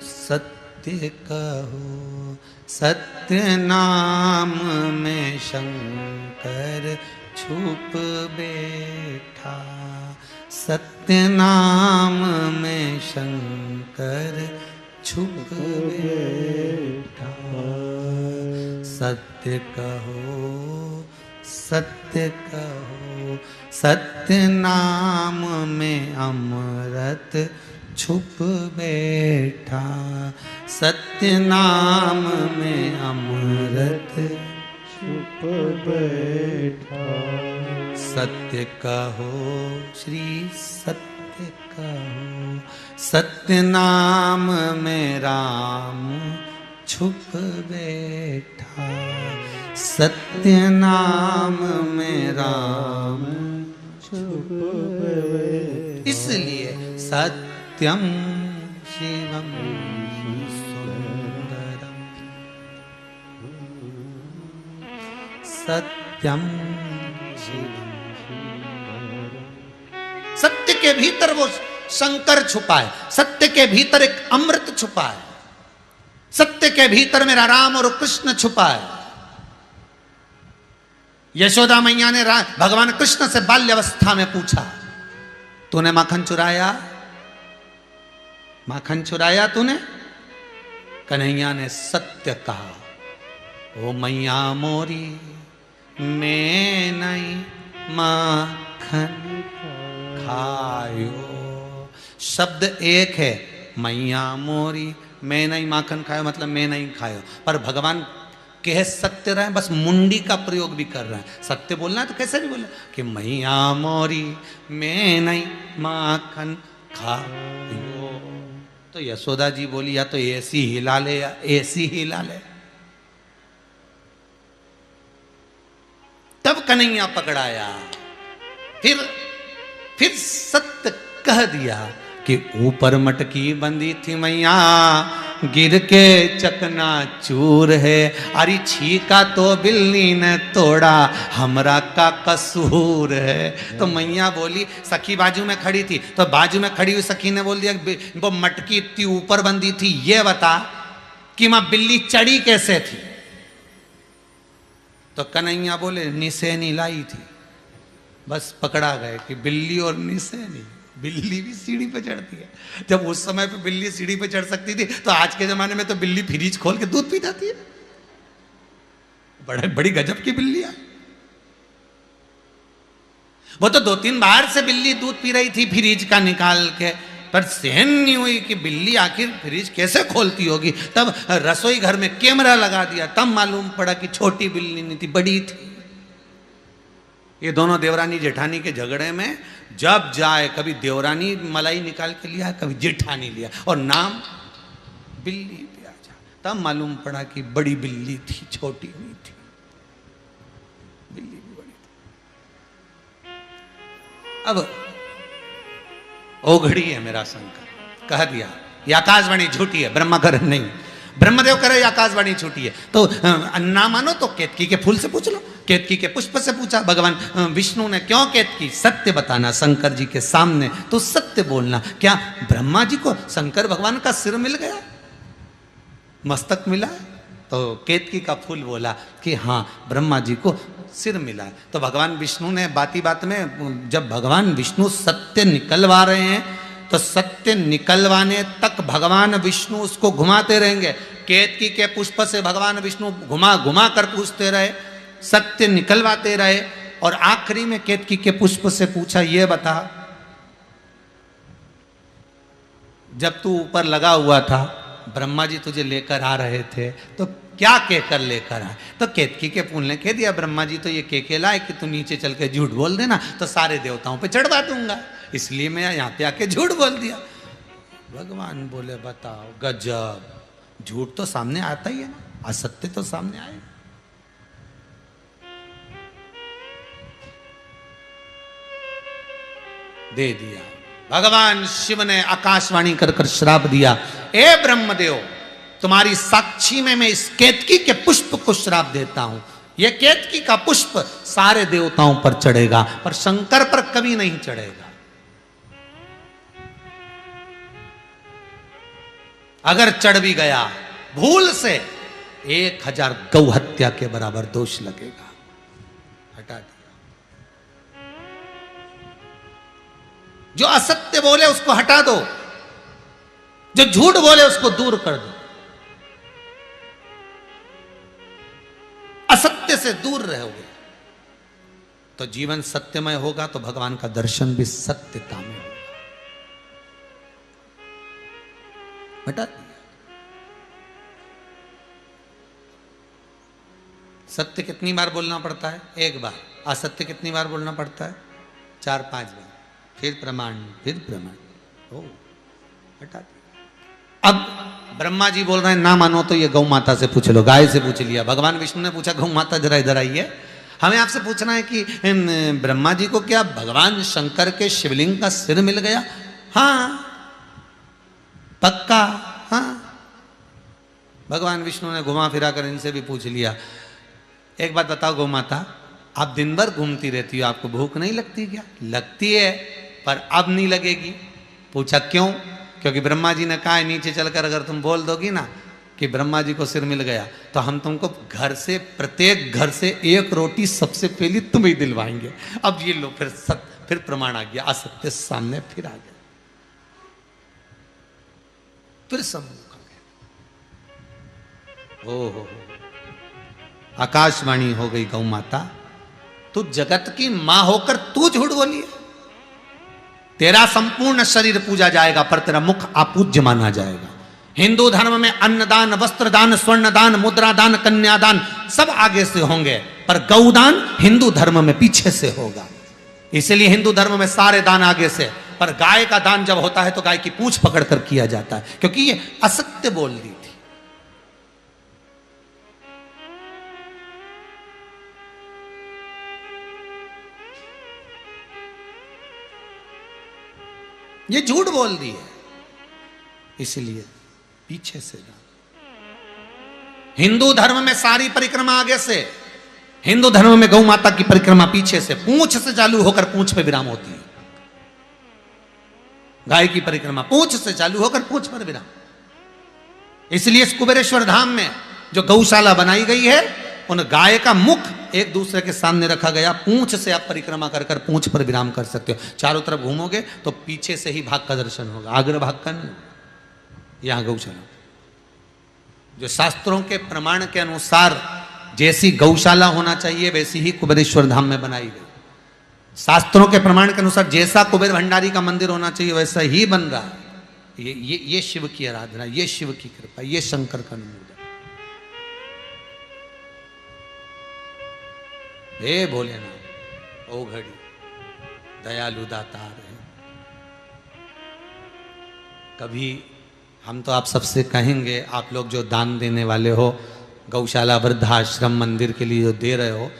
सत्य कहो, सत्य नाम में शंकर छुप बैठा, सत्य नाम में शंकर छुप बैठा। सत्य कहो, सत्य कहो, सत्य नाम में अमृत छुप बैठा, सत्य नाम में अमृत छुप बैठा। सत्य कहो श्री सत्य कहो, सत्य नाम में राम छुप बैठा, सत्य नाम में राम छुप बैठा। इसलिए सत्यम शिवम सुंदरम, सत्यम शिवम। सत्य के भीतर वो शंकर छुपा है, सत्य के भीतर एक अमृत छुपा है, सत्य के भीतर मेरा राम और कृष्ण छुपा है। यशोदा मैया ने भगवान कृष्ण से बाल्यावस्था में पूछा, तूने माखन चुराया? माखन चुराया तूने? कन्हैया ने सत्य कहा, ओ मैया मोरी मैं नहीं माखन खायो। शब्द एक है, मैया मोरी मैं नहीं माखन खायो, मतलब मैं नहीं खायो, पर भगवान कह सत्य रहे, बस मुंडी का प्रयोग भी कर रहे हैं। सत्य बोलना है तो कैसे भी बोला कि मैया मोरी मैं नहीं माखन खायो। तो यशोदा जी बोली या तो ऐसी हिला ले या ऐसी हिला ले। तब कन्हैया पकड़ाया, फिर सत्य कह दिया कि ऊपर मटकी बंदी थी मैया, गिर के चकना चूर है, अरे छीका तो बिल्ली ने तोड़ा, हमरा का कसूर है। तो मैया बोली, सखी बाजू में खड़ी थी, तो बाजू में खड़ी हुई सखी ने बोल दिया वो मटकी इतनी ऊपर बंदी थी, ये बता कि मां बिल्ली चढ़ी कैसे थी? तो कन्हैया बोले निसेनी लाई थी। बस पकड़ा गए कि बिल्ली और निसेनी, बिल्ली भी सीढ़ी पे चढ़ती है। जब उस समय पे बिल्ली सीढ़ी पे चढ़ सकती थी, तो आज के जमाने में तो बिल्ली फ्रिज खोल के दूध पी जाती है। बड़ी गजब की बिल्ली है वो। तो 2-3 बार से बिल्ली दूध पी रही थी फ्रिज का निकाल के, पर सहन नहीं हुई कि बिल्ली आखिर फ्रिज कैसे खोलती होगी। तब रसोई घर में कैमरा लगा दिया, तब मालूम पड़ा कि छोटी बिल्ली नहीं थी, बड़ी थी। ये दोनों देवरानी जेठानी के झगड़े में जब जाए, कभी देवरानी मलाई निकाल के लिया, कभी जेठानी लिया, और नाम बिल्ली दिया जा। तब मालूम पड़ा कि बड़ी बिल्ली थी, छोटी नहीं थी, बिल्ली भी बड़ी थी। अब ओघड़ी है मेरा शंकर, कह दिया ये आकाशवाणी झूठी है, ब्रह्मा करे नहीं, ब्रह्मदेव करे आकाशवाणी झूठी है। तो ना मानो तो केतकी के फूल से पूछ लो, केतकी के पुष्प से पूछा भगवान विष्णु ने, क्यों केतकी? सत्य बताना शंकर जी के सामने, तो सत्य बोलना। क्या ब्रह्मा जी को शंकर भगवान का सिर मिल गया, मस्तक मिला है? तो केतकी का फूल बोला कि हाँ ब्रह्मा जी को सिर मिला है। तो भगवान विष्णु ने बाती बात में, जब भगवान विष्णु सत्य निकलवा रहे हैं तो सत्य निकलवाने तक भगवान विष्णु उसको घुमाते रहेंगे। केतकी के पुष्प से भगवान विष्णु घुमा घुमा कर पूछते रहे, सत्य निकलवाते रहे, और आखिरी में केतकी के पुष्प से पूछा, ये बता जब तू ऊपर लगा हुआ था ब्रह्मा जी तुझे लेकर आ रहे थे तो क्या कहकर लेकर आए? तो केतकी के फूल ने कह दिया, ब्रह्मा जी तो ये कह लाए कि तू नीचे चल के झूठ बोल देना तो सारे देवताओं पे चढ़वा दूंगा, इसलिए मैं यहाँ पे आके झूठ बोल दिया। भगवान बोले बताओ गजब, झूठ तो सामने आता ही है ना, असत्य तो सामने आएगा। दे दिया। भगवान शिव ने आकाशवाणी कर कर श्राप दिया, ए ब्रह्मदेव तुम्हारी साक्षी में मैं इस केतकी के पुष्प को श्राप देता हूं। यह केतकी का पुष्प सारे देवताओं पर चढ़ेगा पर शंकर पर कभी नहीं चढ़ेगा। अगर चढ़ भी गया भूल से 1000 गौ हत्या के बराबर दोष लगेगा। हटा दिया। जो असत्य बोले उसको हटा दो, जो झूठ बोले उसको दूर कर दो, असत्य से दूर रहोगे तो जीवन सत्यमय होगा, तो भगवान का दर्शन भी सत्यता में होगा। हटा दिया। सत्य कितनी बार बोलना पड़ता है? एक बार। असत्य कितनी बार बोलना पड़ता है? 4-5 बार। फिर प्रमाण, फिर प्रमाण। ओ हटा दिया। अब ब्रह्मा जी बोल रहे हैं ना मानो तो ये गौ माता से पूछ लो, गाय से पूछ लिया। भगवान विष्णु ने पूछा गौ माता जरा इधर आइए, हमें आपसे पूछना है कि ब्रह्मा जी को क्या भगवान शंकर के शिवलिंग का सिर मिल गया? हाँ पक्का, हाँ। भगवान विष्णु ने घुमा फिरा कर इनसे भी पूछ लिया, एक बात बताओ गौ माता, आप दिन भर घूमती रहती हो, आपको भूख नहीं लगती क्या? लगती है पर अब नहीं लगेगी। पूछा क्यों? क्योंकि ब्रह्मा जी ने कहा है नीचे चलकर अगर तुम बोल दोगी ना कि ब्रह्मा जी को सिर मिल गया तो हम तुमको घर से, प्रत्येक घर से एक रोटी सबसे पहले तुम्हें दिलवाएंगे। अब ये लो फिर प्रमाण आ गया, असत्य सामने फिर आ गया, फिर सम्मुख आ गया। हो आकाशवाणी हो गई, गौ माता तू जगत की मां होकर तू झूठ बोली है। तेरा संपूर्ण शरीर पूजा जाएगा पर तेरा मुख अपूज्य माना जाएगा। हिंदू धर्म में अन्नदान, वस्त्रदान, स्वर्णदान, मुद्रादान, कन्यादान सब आगे से होंगे पर गौदान हिंदू धर्म में पीछे से होगा। इसलिए हिंदू धर्म में सारे दान आगे से, पर गाय का दान जब होता है तो गाय की पूंछ पकड़कर किया जाता है, क्योंकि ये असत्य बोल दी थी। ये झूठ बोल दी है, इसलिए पीछे से दान। हिंदू धर्म में सारी परिक्रमा आगे से, हिंदू धर्म में गौ माता की परिक्रमा पीछे से, पूंछ से चालू होकर पूंछ पे विराम होती है। गाय की परिक्रमा पूंछ से चालू होकर पूंछ पर विराम। इसलिए इस कुबेरेश्वर धाम में जो गौशाला बनाई गई है, उन गाय का मुख एक दूसरे के सामने रखा गया। पूंछ से आप परिक्रमा कर कर पूंछ पर विराम कर सकते हो। चारों तरफ घूमोगे तो पीछे से ही भाग का दर्शन होगा, आग्र भाग का नहीं। यहां गौशाला जो शास्त्रों के प्रमाण के अनुसार जैसी गौशाला होना चाहिए वैसी ही कुबेरेश्वर धाम में बनाई गई। शास्त्रों के प्रमाण के अनुसार जैसा कुबेर भंडारी का मंदिर होना चाहिए वैसा ही बन रहा है। ये शिव की आराधना, ये शिव की कृपा, ये शंकर का अनुमोदन। हे भोलेनाथ ओ घड़ी दयालु दातार है। कभी हम तो आप सबसे कहेंगे, आप लोग जो दान देने वाले हो, गौशाला, वृद्धाश्रम, मंदिर के लिए जो दे रहे हो,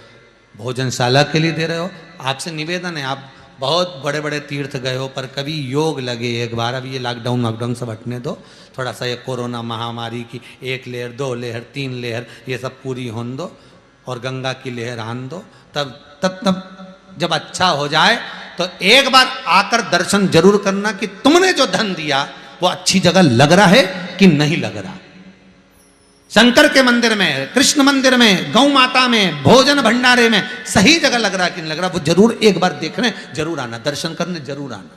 भोजनशाला के लिए दे रहे हो, आपसे निवेदन है, आप बहुत बड़े बड़े तीर्थ गए हो पर कभी योग लगे एक बार। अब ये लॉकडाउन सब हटने दो, थोड़ा सा ये कोरोना महामारी की 1 लेयर 2 लेयर 3 लेयर ये सब पूरी होने दो और गंगा की लहर आन दो। तब जब अच्छा हो जाए तो एक बार आकर दर्शन जरूर करना कि तुमने जो धन दिया वो अच्छी जगह लग रहा है कि नहीं लग रहा। शंकर के मंदिर में, कृष्ण मंदिर में, गौ माता में, भोजन भंडारे में सही जगह लग रहा कि नहीं लग रहा, वो जरूर एक बार देखने जरूर आना, दर्शन करने जरूर आना।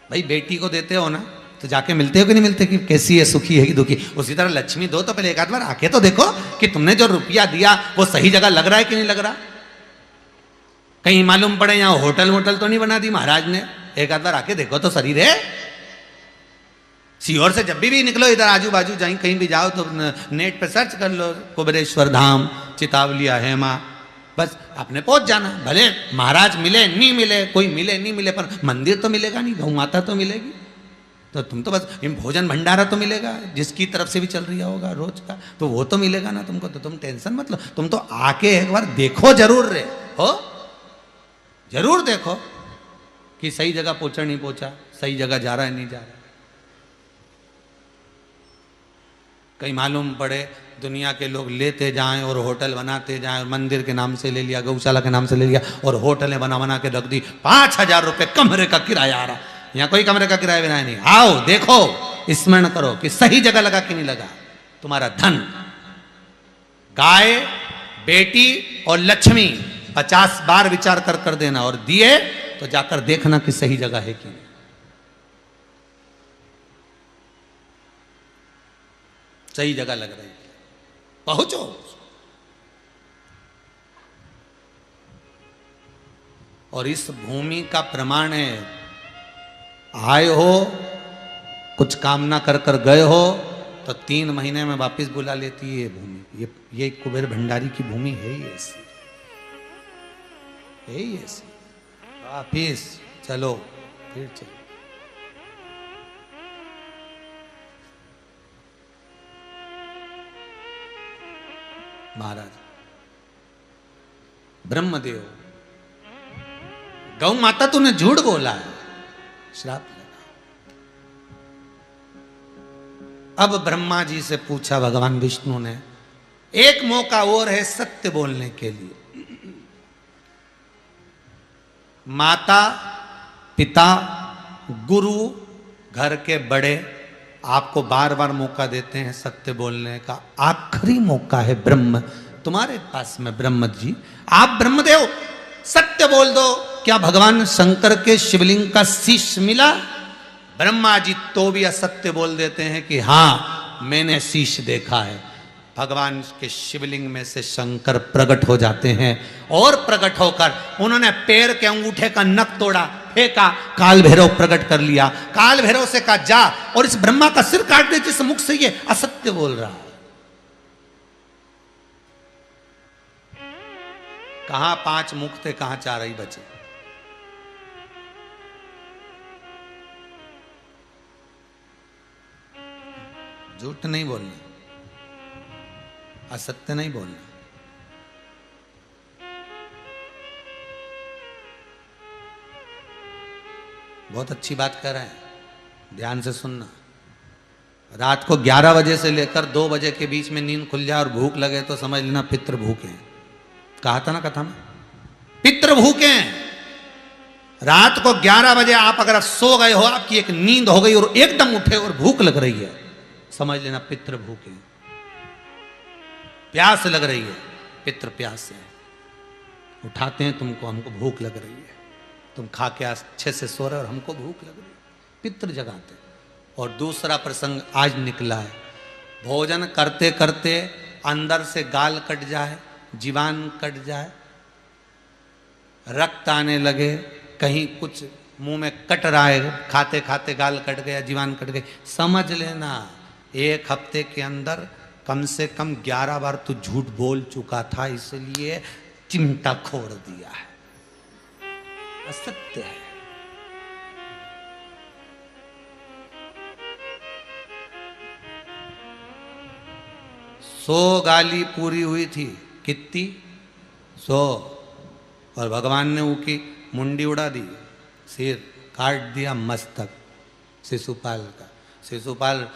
भाई बेटी को देते हो ना तो जाके मिलते हो कि नहीं मिलते कि कैसी है, सुखी है कि दुखी। उसी तरह लक्ष्मी दो तो पहले एक आध बार आके तो देखो कि तुमने जो रुपया दिया वो सही जगह लग रहा है कि नहीं लग रहा। कहीं मालूम पड़े यहाँ होटल वोटल तो नहीं बना दी महाराज ने, एक आध बार आके देखो तो शरीर है। सीहोर से जब भी निकलो इधर आजू बाजू जाए कहीं भी जाओ तो नेट पे सर्च कर लो कुबेरेश्वर धाम, चितावलिया, हेमा, बस आपने पहुंच जाना। भले महाराज मिले नहीं मिले, कोई मिले नहीं मिले, पर मंदिर तो मिलेगा नहीं, गौ माता तो मिलेगी। तो तुम तो बस भोजन भंडारा तो मिलेगा जिसकी तरफ से भी चल रहा होगा रोज का, तो वो तो मिलेगा ना तुमको। तो तुम टेंशन मत लो, तुम तो आके एक बार देखो जरूर रे हो, जरूर देखो कि सही जगह पहुंचा नहीं पहुंचा, सही जगह जा रहा है नहीं जा रहा। कहीं मालूम पड़े दुनिया के लोग लेते जाएं और होटल बनाते जाएं, और मंदिर के नाम से ले लिया, गौशाला के नाम से ले लिया, और होटलें बना बना के रख दी। 5,000 रुपये कमरे का किराया आ रहा, यहाँ कोई कमरे का किराया बिना नहीं। आओ देखो, स्मरण करो कि सही जगह लगा कि नहीं लगा। तुम्हारा धन, गाय, बेटी और लक्ष्मी 50 बार विचार कर देना, और दिए तो जाकर देखना कि सही जगह है कि नहीं। सही जगह लग रही है, पहुंचो। और इस भूमि का प्रमाण है, आए हो कुछ कामना कर कर गए हो तो 3 महीने में वापस बुला लेती है ये भूमि। ये कुबेर भंडारी की भूमि है ही ऐसी, है ही ऐसी। वापिस चलो, फिर चलो। महाराज ब्रह्मदेव, गौ माता तूने झूठ बोला है, श्राप लगा। अब ब्रह्मा जी से पूछा भगवान विष्णु ने, एक मौका और है सत्य बोलने के लिए। माता, पिता, गुरु, घर के बड़े आपको बार बार मौका देते हैं सत्य बोलने का। आखिरी मौका है ब्रह्म तुम्हारे पास में। ब्रह्म जी, आप ब्रह्मदेव सत्य बोल दो, क्या भगवान शंकर के शिवलिंग का शीश मिला? ब्रह्मा जी तो भी असत्य बोल देते हैं कि हाँ मैंने शीश देखा है। भगवान के शिवलिंग में से शंकर प्रकट हो जाते हैं, और प्रकट होकर उन्होंने पैर के अंगूठे का नख तोड़ा, फेंका, काल भैरव प्रकट कर लिया। काल भैरव से कहा जा और इस ब्रह्मा का सिर काट दे जिस मुख से ये असत्य बोल रहा है। कहां 5 मुख थे, कहां 4 ही बचे। झूठ नहीं बोलना, असत्य नहीं बोलना। बहुत अच्छी बात कर रहे हैं, ध्यान से सुनना। रात को 11 बजे से लेकर 2 बजे के बीच में नींद खुल जाए और भूख लगे तो समझ लेना पितृ भूखे हैं। कहा था ना कथा में, पितृ भूखे हैं। रात को 11 बजे आप अगर सो गए हो, आपकी एक नींद हो गई और एकदम उठे और भूख लग रही है, समझ लेना पितृ भूखे हैं। प्यास लग रही है, पितृ प्यास है। उठाते हैं तुमको, हमको भूख लग रही है, तुम खा के अच्छे से सो रहे और हमको भूख लग रही है, पितृ जगाते। और दूसरा प्रसंग आज निकला है, भोजन करते करते अंदर से गाल कट जाए, जीवान कट जाए, रक्त आने लगे, कहीं कुछ मुंह में कट रहा है, खाते खाते गाल कट गया, जीवान कट गई, समझ लेना 1 हफ्ते के अंदर कम से कम 11 बार तू झूठ बोल चुका था, इसलिए चिमटा खोड़ दिया है। असत्य है। सौ गाली पूरी हुई थी, कितनी? 100। और भगवान ने उनकी मुंडी उड़ा दी, सिर काट दिया, मस्तक शिशुपाल का। शिशुपाल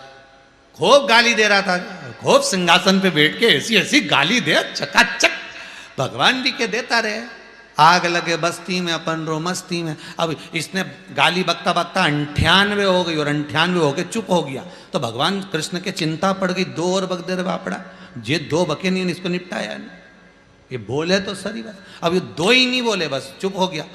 खूब गाली दे रहा था, खूब सिंहासन पे बैठ के ऐसी ऐसी गाली दे, चकाचक भगवान जी के देता रहे। आग लगे बस्ती में अपन रो मस्ती में। अब इसने गाली बकता बकता 98 हो गई और 98 हो के चुप हो गया। तो भगवान कृष्ण के चिंता पड़ गई, 2 और बक दे रे बापड़ा, ये 2 बके नहीं, इसको निपटाया नहीं, ये बोले तो सही बस। अब ये 2 ही नहीं बोले, बस चुप हो गया।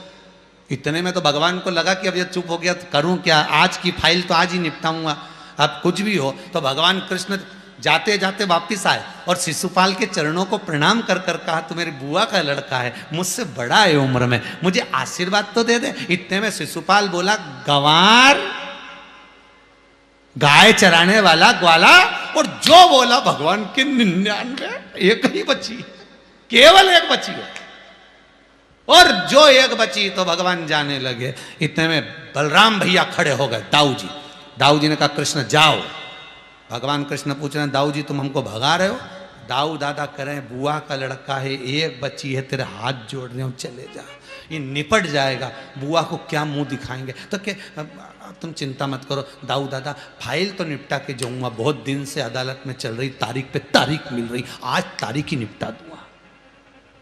इतने में तो भगवान को लगा कि अब ये चुप हो गया तो करूं क्या, आज की फाइल तो आज ही निपटाऊंगा, अब कुछ भी हो। तो भगवान कृष्ण जाते जाते वापिस आए और शिशुपाल के चरणों को प्रणाम कर कर कहा, तू मेरी बुआ का लड़का है, मुझसे बड़ा है उम्र में, मुझे आशीर्वाद तो दे दे। इतने में शिशुपाल बोला, गंवार, गाय चराने वाला ग्वाला। और जो बोला भगवान के 99, एक ही बची, केवल एक बची है। और जो एक बची तो भगवान जाने लगे। इतने में बलराम भैया खड़े हो गए, दाऊ जी। दाऊ जी ने कहा, कृष्ण जाओ। भगवान कृष्ण पूछ रहे हैं, दाऊ जी तुम हमको भगा रहे हो? दाऊ दादा करें, बुआ का लड़का है, एक बच्ची है, तेरे हाथ जोड़ रहे हो, चले जा, ये निपट जाएगा, बुआ को क्या मुंह दिखाएंगे। तो क्या तुम चिंता मत करो दाऊ दादा, फाइल तो निपटा के जाऊंगा, बहुत दिन से अदालत में चल रही, तारीख पे तारीख मिल रही, आज तारीख ही निपटा दूंगा,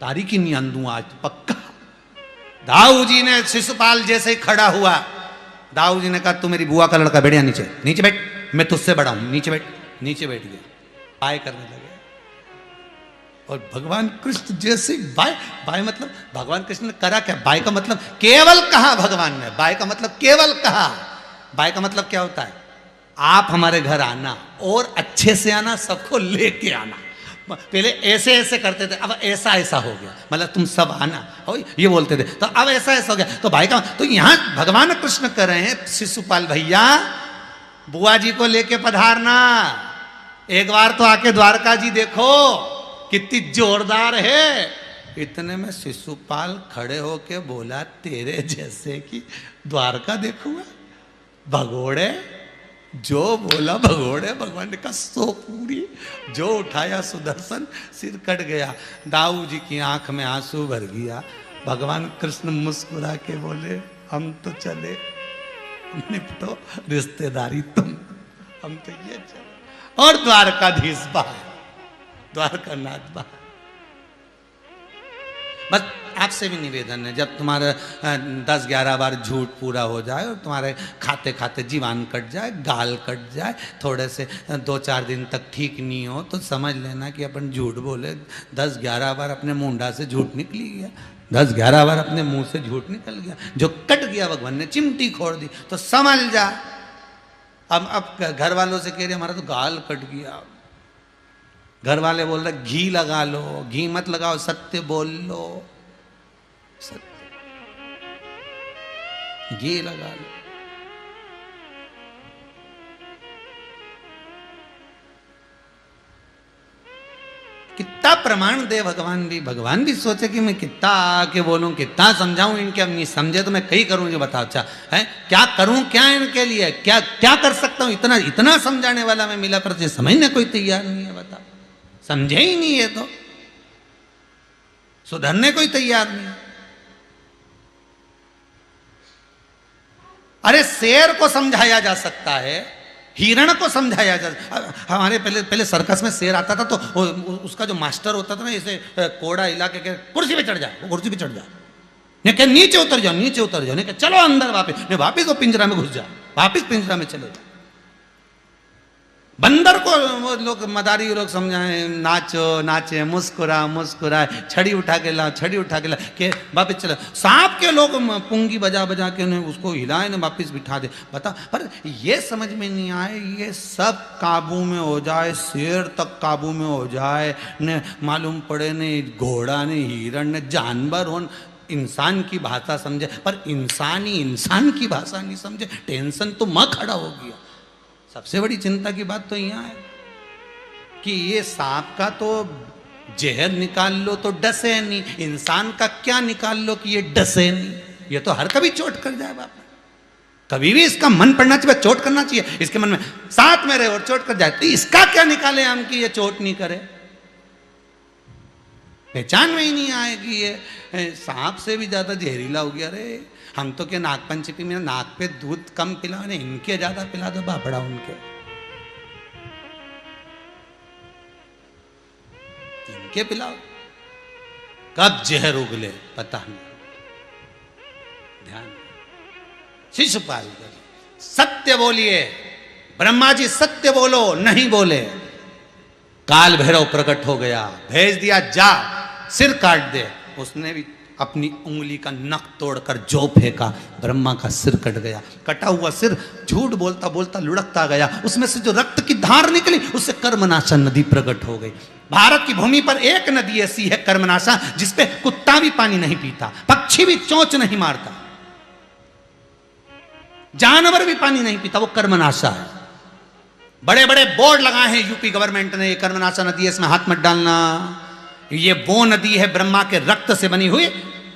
तारीख ही नहीं आन दूंगा आज पक्का। दाऊ जी ने शिशुपाल जैसे ही खड़ा हुआ, दाऊ जी ने कहा, तू मेरी बुआ का लड़का, बैठ जा नीचे, नीचे बैठ, मैं तुझसे बड़ा हूं, नीचे बैठ। नीचे बैठ गया, बाय करने लगे। और भगवान कृष्ण जैसे बाय, बाय मतलब भगवान कृष्ण ने करा क्या? बाय का मतलब केवल कहा भगवान ने, बाय का मतलब केवल कहा। बाय का मतलब क्या होता है? आप हमारे घर आना और अच्छे से आना, सबको लेके आना। पहले ऐसे ऐसे करते थे, अब ऐसा ऐसा हो गया, मतलब तुम सब आना, ये बोलते थे, तो अब ऐसा ऐसा हो गया। तो भाई का तो यहां भगवान कृष्ण कर रहे हैं, शिशुपाल भैया बुआ जी को लेके पधारना, एक बार तो आके द्वारका जी देखो कितनी जोरदार है। इतने में शिशुपाल खड़े होके बोला, तेरे जैसे कि द्वारका देखूंगा, भगोड़े, जो बोला भगोड़े। भगवान ने कहा, सो पूरी, जो उठाया सुदर्शन, सिर कट गया। दाऊ जी की आंख में आंसू भर गया। भगवान कृष्ण मुस्कुरा के बोले, हम तो चले, निपटो रिश्तेदारी तुम, हम तो ये चले। और द्वारकाधीश बाहर, द्वारकानाथ बाहर। बस आपसे भी निवेदन है, जब तुम्हारा 10-11 बार झूठ पूरा हो जाए और तुम्हारे खाते खाते जीवान कट जाए, गाल कट जाए, थोड़े से 2-4 दिन तक ठीक नहीं हो, तो समझ लेना कि अपन झूठ बोले। 10-11 बार अपने मुंडा से झूठ निकली गया, 10-11 बार अपने मुंह से झूठ निकल गया, जो कट गया भगवान ने चिमटी खोड़ दी, तो समझ जा। अब घर वालों से कह रहे, हमारा तो गाल कट गया। घर वाले बोल रहे, घी लगा लो, घी मत लगाओ, सत्य बोल लो, सत्य, घी लगा लो। कितना प्रमाण दे भगवान भी, भगवान भी सोचे कि मैं कितना आके बोलूं, कितना समझाऊं इनके, अब नहीं समझे तो मैं कहीं करूं, जो बताओ। अच्छा है, क्या करूं, क्या इनके लिए, क्या क्या कर सकता हूं? इतना इतना समझाने वाला मैं मिला, पर समझने कोई तैयार नहीं है, बताओ। समझे ही नहीं है तो सुधरने कोई तैयार नहीं। अरे शेर को समझाया जा सकता है, हिरण को समझाया जा, हमारे पहले सर्कस में शेर आता था, तो उसका जो मास्टर होता था ना, इसे कोड़ा हिला के कुर्सी पे चढ़ जा, वो कुर्सी पे चढ़ जा, नहीं क्या नीचे उतर जाओ, नीचे उतर जाओ, नहीं क्या चलो अंदर वापस, नहीं वापस वो पिंजरा में घुस जा, वापस पिंजरा में चले जा। बंदर को वो लोग मदारी लोग समझाए, नाचो नाचे, मुस्कुरा मुस्कुराए, छड़ी उठा के ला, छड़ी उठा के ला, के वापस चला। सांप के लोग पुंगी बजा बजा के उन्हें उसको हिलाए ना, वापस बिठा दे। बता, पर ये समझ में नहीं आए, ये सब काबू में हो जाए, शेर तक काबू में हो जाए, ने मालूम पड़े ने घोड़ा ने हिरण ने जानवर हो, इंसान की भाषा समझे, पर इंसान ही इंसान की भाषा नहीं समझे, टेंशन तो मां खड़ा हो गया। सबसे बड़ी चिंता की बात तो यहाँ है कि ये सांप का तो जहर निकाल लो तो डसे नहीं, इंसान का क्या निकाल लो कि ये डसे नहीं। ये तो हर कभी चोट कर जाए बाप, कभी भी इसका मन पड़ना चाहिए, चोट करना चाहिए, इसके मन में साथ में रहे और चोट कर जाए, तो इसका क्या निकाले हम कि ये चोट नहीं करे। पहचान में ही नहीं आएगी, ये सांप से भी ज्यादा जहरीला हो गया। रे हम तो क्या नाग पंचमी में नाक पे दूध कम पिलाओ, ने इनके ज्यादा पिला दो बापड़ा उनके, इनके पिलाओ, कब जहर उगले पता नहीं। ध्यान, शिशुपाल सत्य बोलिए, ब्रह्मा जी सत्य बोलो, नहीं बोले, काल भैरव प्रकट हो गया, भेज दिया जा सिर काट दे। उसने भी अपनी उंगली का नख तोड़कर जो फेंका, ब्रह्मा का सिर कट गया। कटा हुआ सिर झूठ बोलता बोलता लुढ़कता गया, उसमें से जो रक्त की धार निकली उससे कर्मनाशा नदी प्रकट हो गई। भारत की भूमि पर एक नदी ऐसी है कर्मनाशा, जिसपे कुत्ता भी पानी नहीं पीता, पक्षी भी चोंच नहीं मारता, जानवर भी पानी नहीं पीता, वो कर्मनाशा है। बड़े बड़े बोर्ड लगाए हैं यूपी गवर्नमेंट ने, ये कर्मनाशा नदी है, इसमें हाथ मत डालना। ये वो नदी है ब्रह्मा के रक्त से बनी हुई,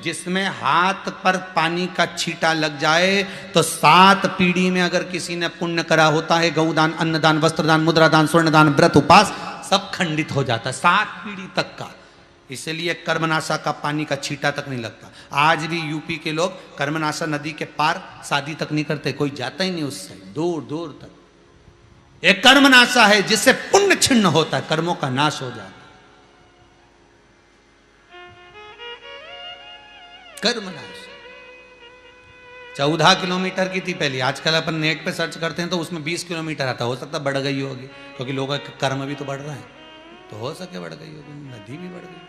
जिसमें हाथ पर पानी का छींटा लग जाए तो 7 पीढ़ी में अगर किसी ने पुण्य करा होता है, गौदान, अन्नदान, वस्त्रदान, मुद्रादान, स्वर्णदान, व्रत, उपास, सब खंडित हो जाता है 7 पीढ़ी तक का। इसलिए कर्मनाशा का पानी का छींटा तक नहीं लगता। आज भी यूपी के लोग कर्मनाशा नदी के पार शादी तक नहीं करते, कोई जाता ही नहीं उससे, दूर दूर तक। एक कर्मनाशा है जिससे पुण्य छिन्न होता है, कर्मों का नाश हो जाता है। कर्मनाश 14 किलोमीटर की थी पहले, आजकल अपन नेट पे सर्च करते हैं तो उसमें 20 किलोमीटर आता, हो सकता बढ़ गई होगी क्योंकि लोगों का कर्म भी तो बढ़ रहा है, तो हो सके बढ़ गई होगी, नदी भी बढ़ गई।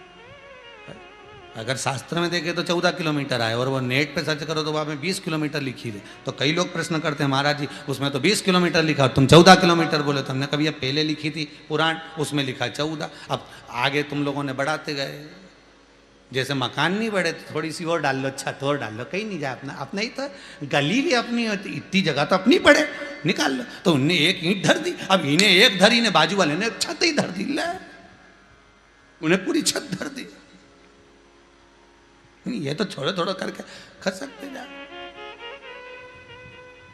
अगर शास्त्र में देखे तो 14 किलोमीटर आए और वो नेट पे सर्च करो तो वहाँ में 20 किलोमीटर लिखी है। तो कई लोग प्रश्न करते हैं महाराज जी उसमें तो 20 किलोमीटर लिखा, तुम 14 किलोमीटर बोले। तो हमने कभी पहले लिखी थी पुराण, उसमें लिखा 14, अब आगे तुम लोगों ने बढ़ाते गए। जैसे मकान नहीं बढ़े तो थोड़ी सी और डाल लो, छत और डाल लो, कहीं नहीं जाए अपना अपना ही तो, गली भी अपनी होती, इतनी जगह तो अपनी पड़े, निकाल लो। तो उनने एक ईंट धर दी, अब इन्हें एक धरी ने, बाजू वाले ने छत ही धर दी, ले उन्हें पूरी छत धर दी। ये तो थोड़ा थोड़ा करके खसकते जा।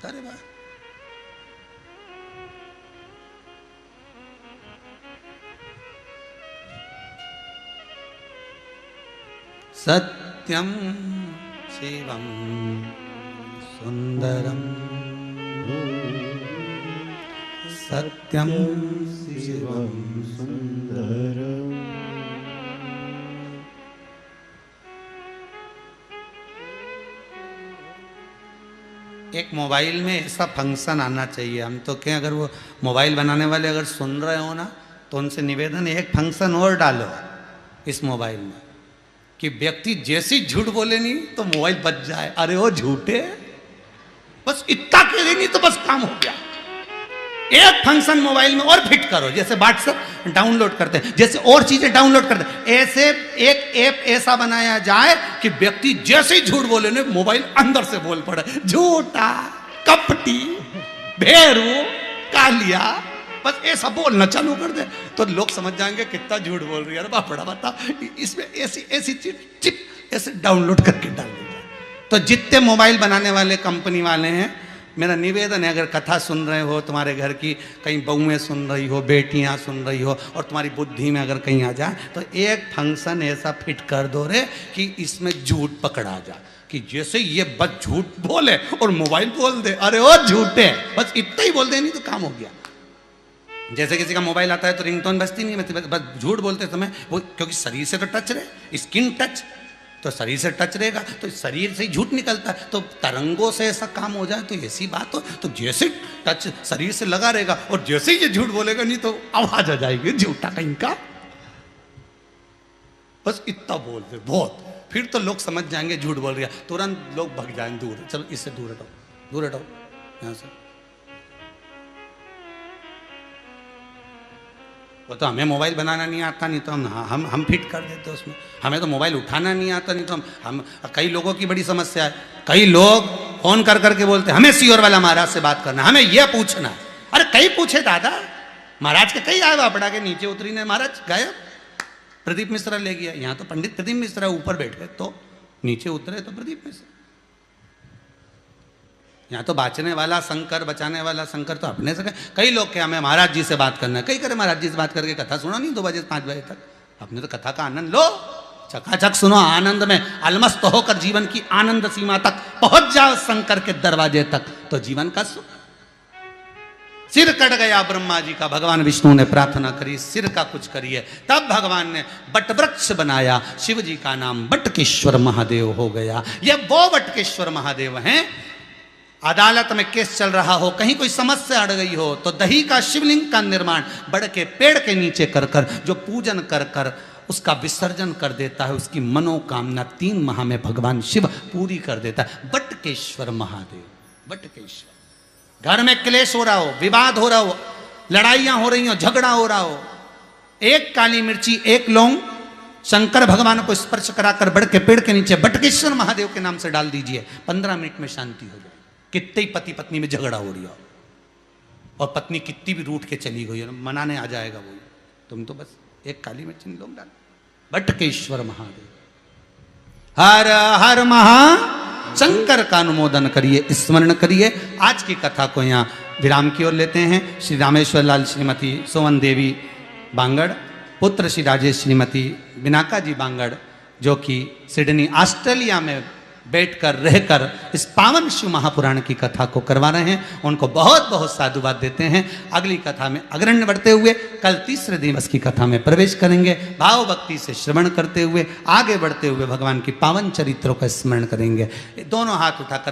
अरे वाह, सत्यम शिवम सुंदरम, सत्यम शिवम सुंदरम। एक मोबाइल में ऐसा फंक्शन आना चाहिए। हम तो क्या, अगर वो मोबाइल बनाने वाले अगर सुन रहे हो ना तो उनसे निवेदन है, एक फंक्शन और डालो इस मोबाइल में कि व्यक्ति जैसी झूठ बोले नहीं तो मोबाइल बच जाए। अरे वो झूठे, बस इतना कह नहीं तो बस काम हो गया। एक फंक्शन मोबाइल में और फिट करो, जैसे व्हाट्सएप डाउनलोड करते हैं, जैसे और चीजें डाउनलोड करते हैं, ऐसे एक ऐप ऐसा बनाया जाए कि व्यक्ति जैसे ही झूठ बोले ना मोबाइल अंदर से बोल पड़े, झूठा, कपटी, भेरू, कालिया, बस ऐसा बोलना चालू कर दे तो लोग समझ जाएंगे कितना झूठ बोल रही है। अरे बापड़ा बता, इसमें ऐसी ऐसी चिप ऐसे डाउनलोड करके डाल दीजिए। तो जितने मोबाइल बनाने वाले कंपनी वाले हैं, मेरा निवेदन है, अगर कथा सुन रहे हो, तुम्हारे घर की कहीं बहुएं सुन रही हो, बेटियां सुन रही हो और तुम्हारी बुद्धि में अगर कहीं आ जाए तो एक फंक्शन ऐसा फिट कर दो रे कि इसमें झूठ पकड़ा जाए, कि जैसे ये बस झूठ बोले और मोबाइल बोल दे, अरे ओ झूठे, बस इतना ही बोल दे, नहीं तो काम हो गया। जैसे किसी का मोबाइल आता है तो रिंगटोन बजती नहीं, बस झूठ बोलते समय वो, क्योंकि शरीर से तो टच रहे, स्किन टच, तो शरीर से टच रहेगा तो शरीर से ही झूठ निकलता है। तो तरंगों से ऐसा काम हो जाए तो ऐसी बात हो, तो जैसे टच शरीर से लगा रहेगा और जैसे ही ये झूठ बोलेगा नहीं तो आवाज आ जाएगी, झूठा कहीं का। बस इतना बोल दे बहुत, फिर तो लोग समझ जाएंगे झूठ बोल रहा, तुरंत लोग भग जाएंगे दूर, चलो इससे दूर हटाओ, दूर हटाओ यहाँ से। वो तो हमें मोबाइल बनाना नहीं आता, नहीं तो हम फिट कर देते उसमें। हमें तो मोबाइल उठाना नहीं आता, नहीं तो हम कई लोगों की बड़ी समस्या है, कई लोग फोन कर करके बोलते हैं हमें सीओर वाला महाराज से बात करना, हमें यह पूछना। अरे कई पूछे दादा, महाराज के कई आए बापड़ा के नीचे उतरी ने, महाराज गायब, प्रदीप मिश्रा ले गया। यहाँ तो पंडित प्रदीप मिश्रा ऊपर बैठे तो नीचे उतरे तो प्रदीप मिश्रा। यहाँ तो बाँचने वाला शंकर, बचाने वाला शंकर तो अपने से। कई लोग क्या, हमें महाराज जी से बात करना है, कई करे महाराज जी से बात करके कथा सुनो नहीं 2 बजे 5 बजे तक। अपने तो कथा का आनंद लो, चकाचक सुनो, आनंद में अलमस्त होकर जीवन की आनंद सीमा तक पहुंच जाओ, शंकर के दरवाजे तक, तो जीवन का सुख। सिर कट गया ब्रह्मा जी का, भगवान विष्णु ने प्रार्थना करी सिर का कुछ करिए। तब भगवान ने बट वृक्ष बनाया, शिव जी का नाम बटकेश्वर महादेव हो गया। ये वो बटकेश्वर महादेव हैं। अदालत में केस चल रहा हो, कहीं कोई समस्या अड़ गई हो, तो दही का शिवलिंग का निर्माण बड़ के पेड़ के नीचे कर कर जो पूजन कर कर उसका विसर्जन कर देता है, उसकी मनोकामना 3 माह में भगवान शिव पूरी कर देता है। बटकेश्वर महादेव, बटकेश्वर। घर में क्लेश हो रहा हो, विवाद हो रहा हो, लड़ाइयां हो रही हो, झगड़ा हो रहा हो, एक काली मिर्ची, एक लौंग शंकर भगवान को स्पर्श कराकर बड़ के पेड़ के नीचे बटकेश्वर महादेव के नाम से डाल दीजिए, 15 मिनट में शांति हो जाए। कितने ही पति पत्नी में झगड़ा हो रही हो और पत्नी कितनी भी रूठ के चली गई, मनाने आ जाएगा वो, तुम तो बस एक काली मिर्ची लौंग डाल। बटकेश्वर महादेव, हर हर महा शंकर का अनुमोदन करिए, स्मरण करिए। आज की कथा को यहाँ विराम की ओर लेते हैं। श्री रामेश्वर लाल श्रीमती सोवन देवी बांगड़, पुत्र श्री राजेश श्रीमती बिनाका जी बांगड़, जो कि सिडनी ऑस्ट्रेलिया में बैठकर रहकर इस पावन शिव महापुराण की कथा को करवा रहे हैं, उनको बहुत बहुत साधुवाद देते हैं। अगली कथा में अग्रण्य बढ़ते हुए कल तीसरे दिवस की कथा में प्रवेश करेंगे। भाव भक्ति से श्रवण करते हुए आगे बढ़ते हुए भगवान की पावन चरित्रों का स्मरण करेंगे। दोनों हाथ उठाकर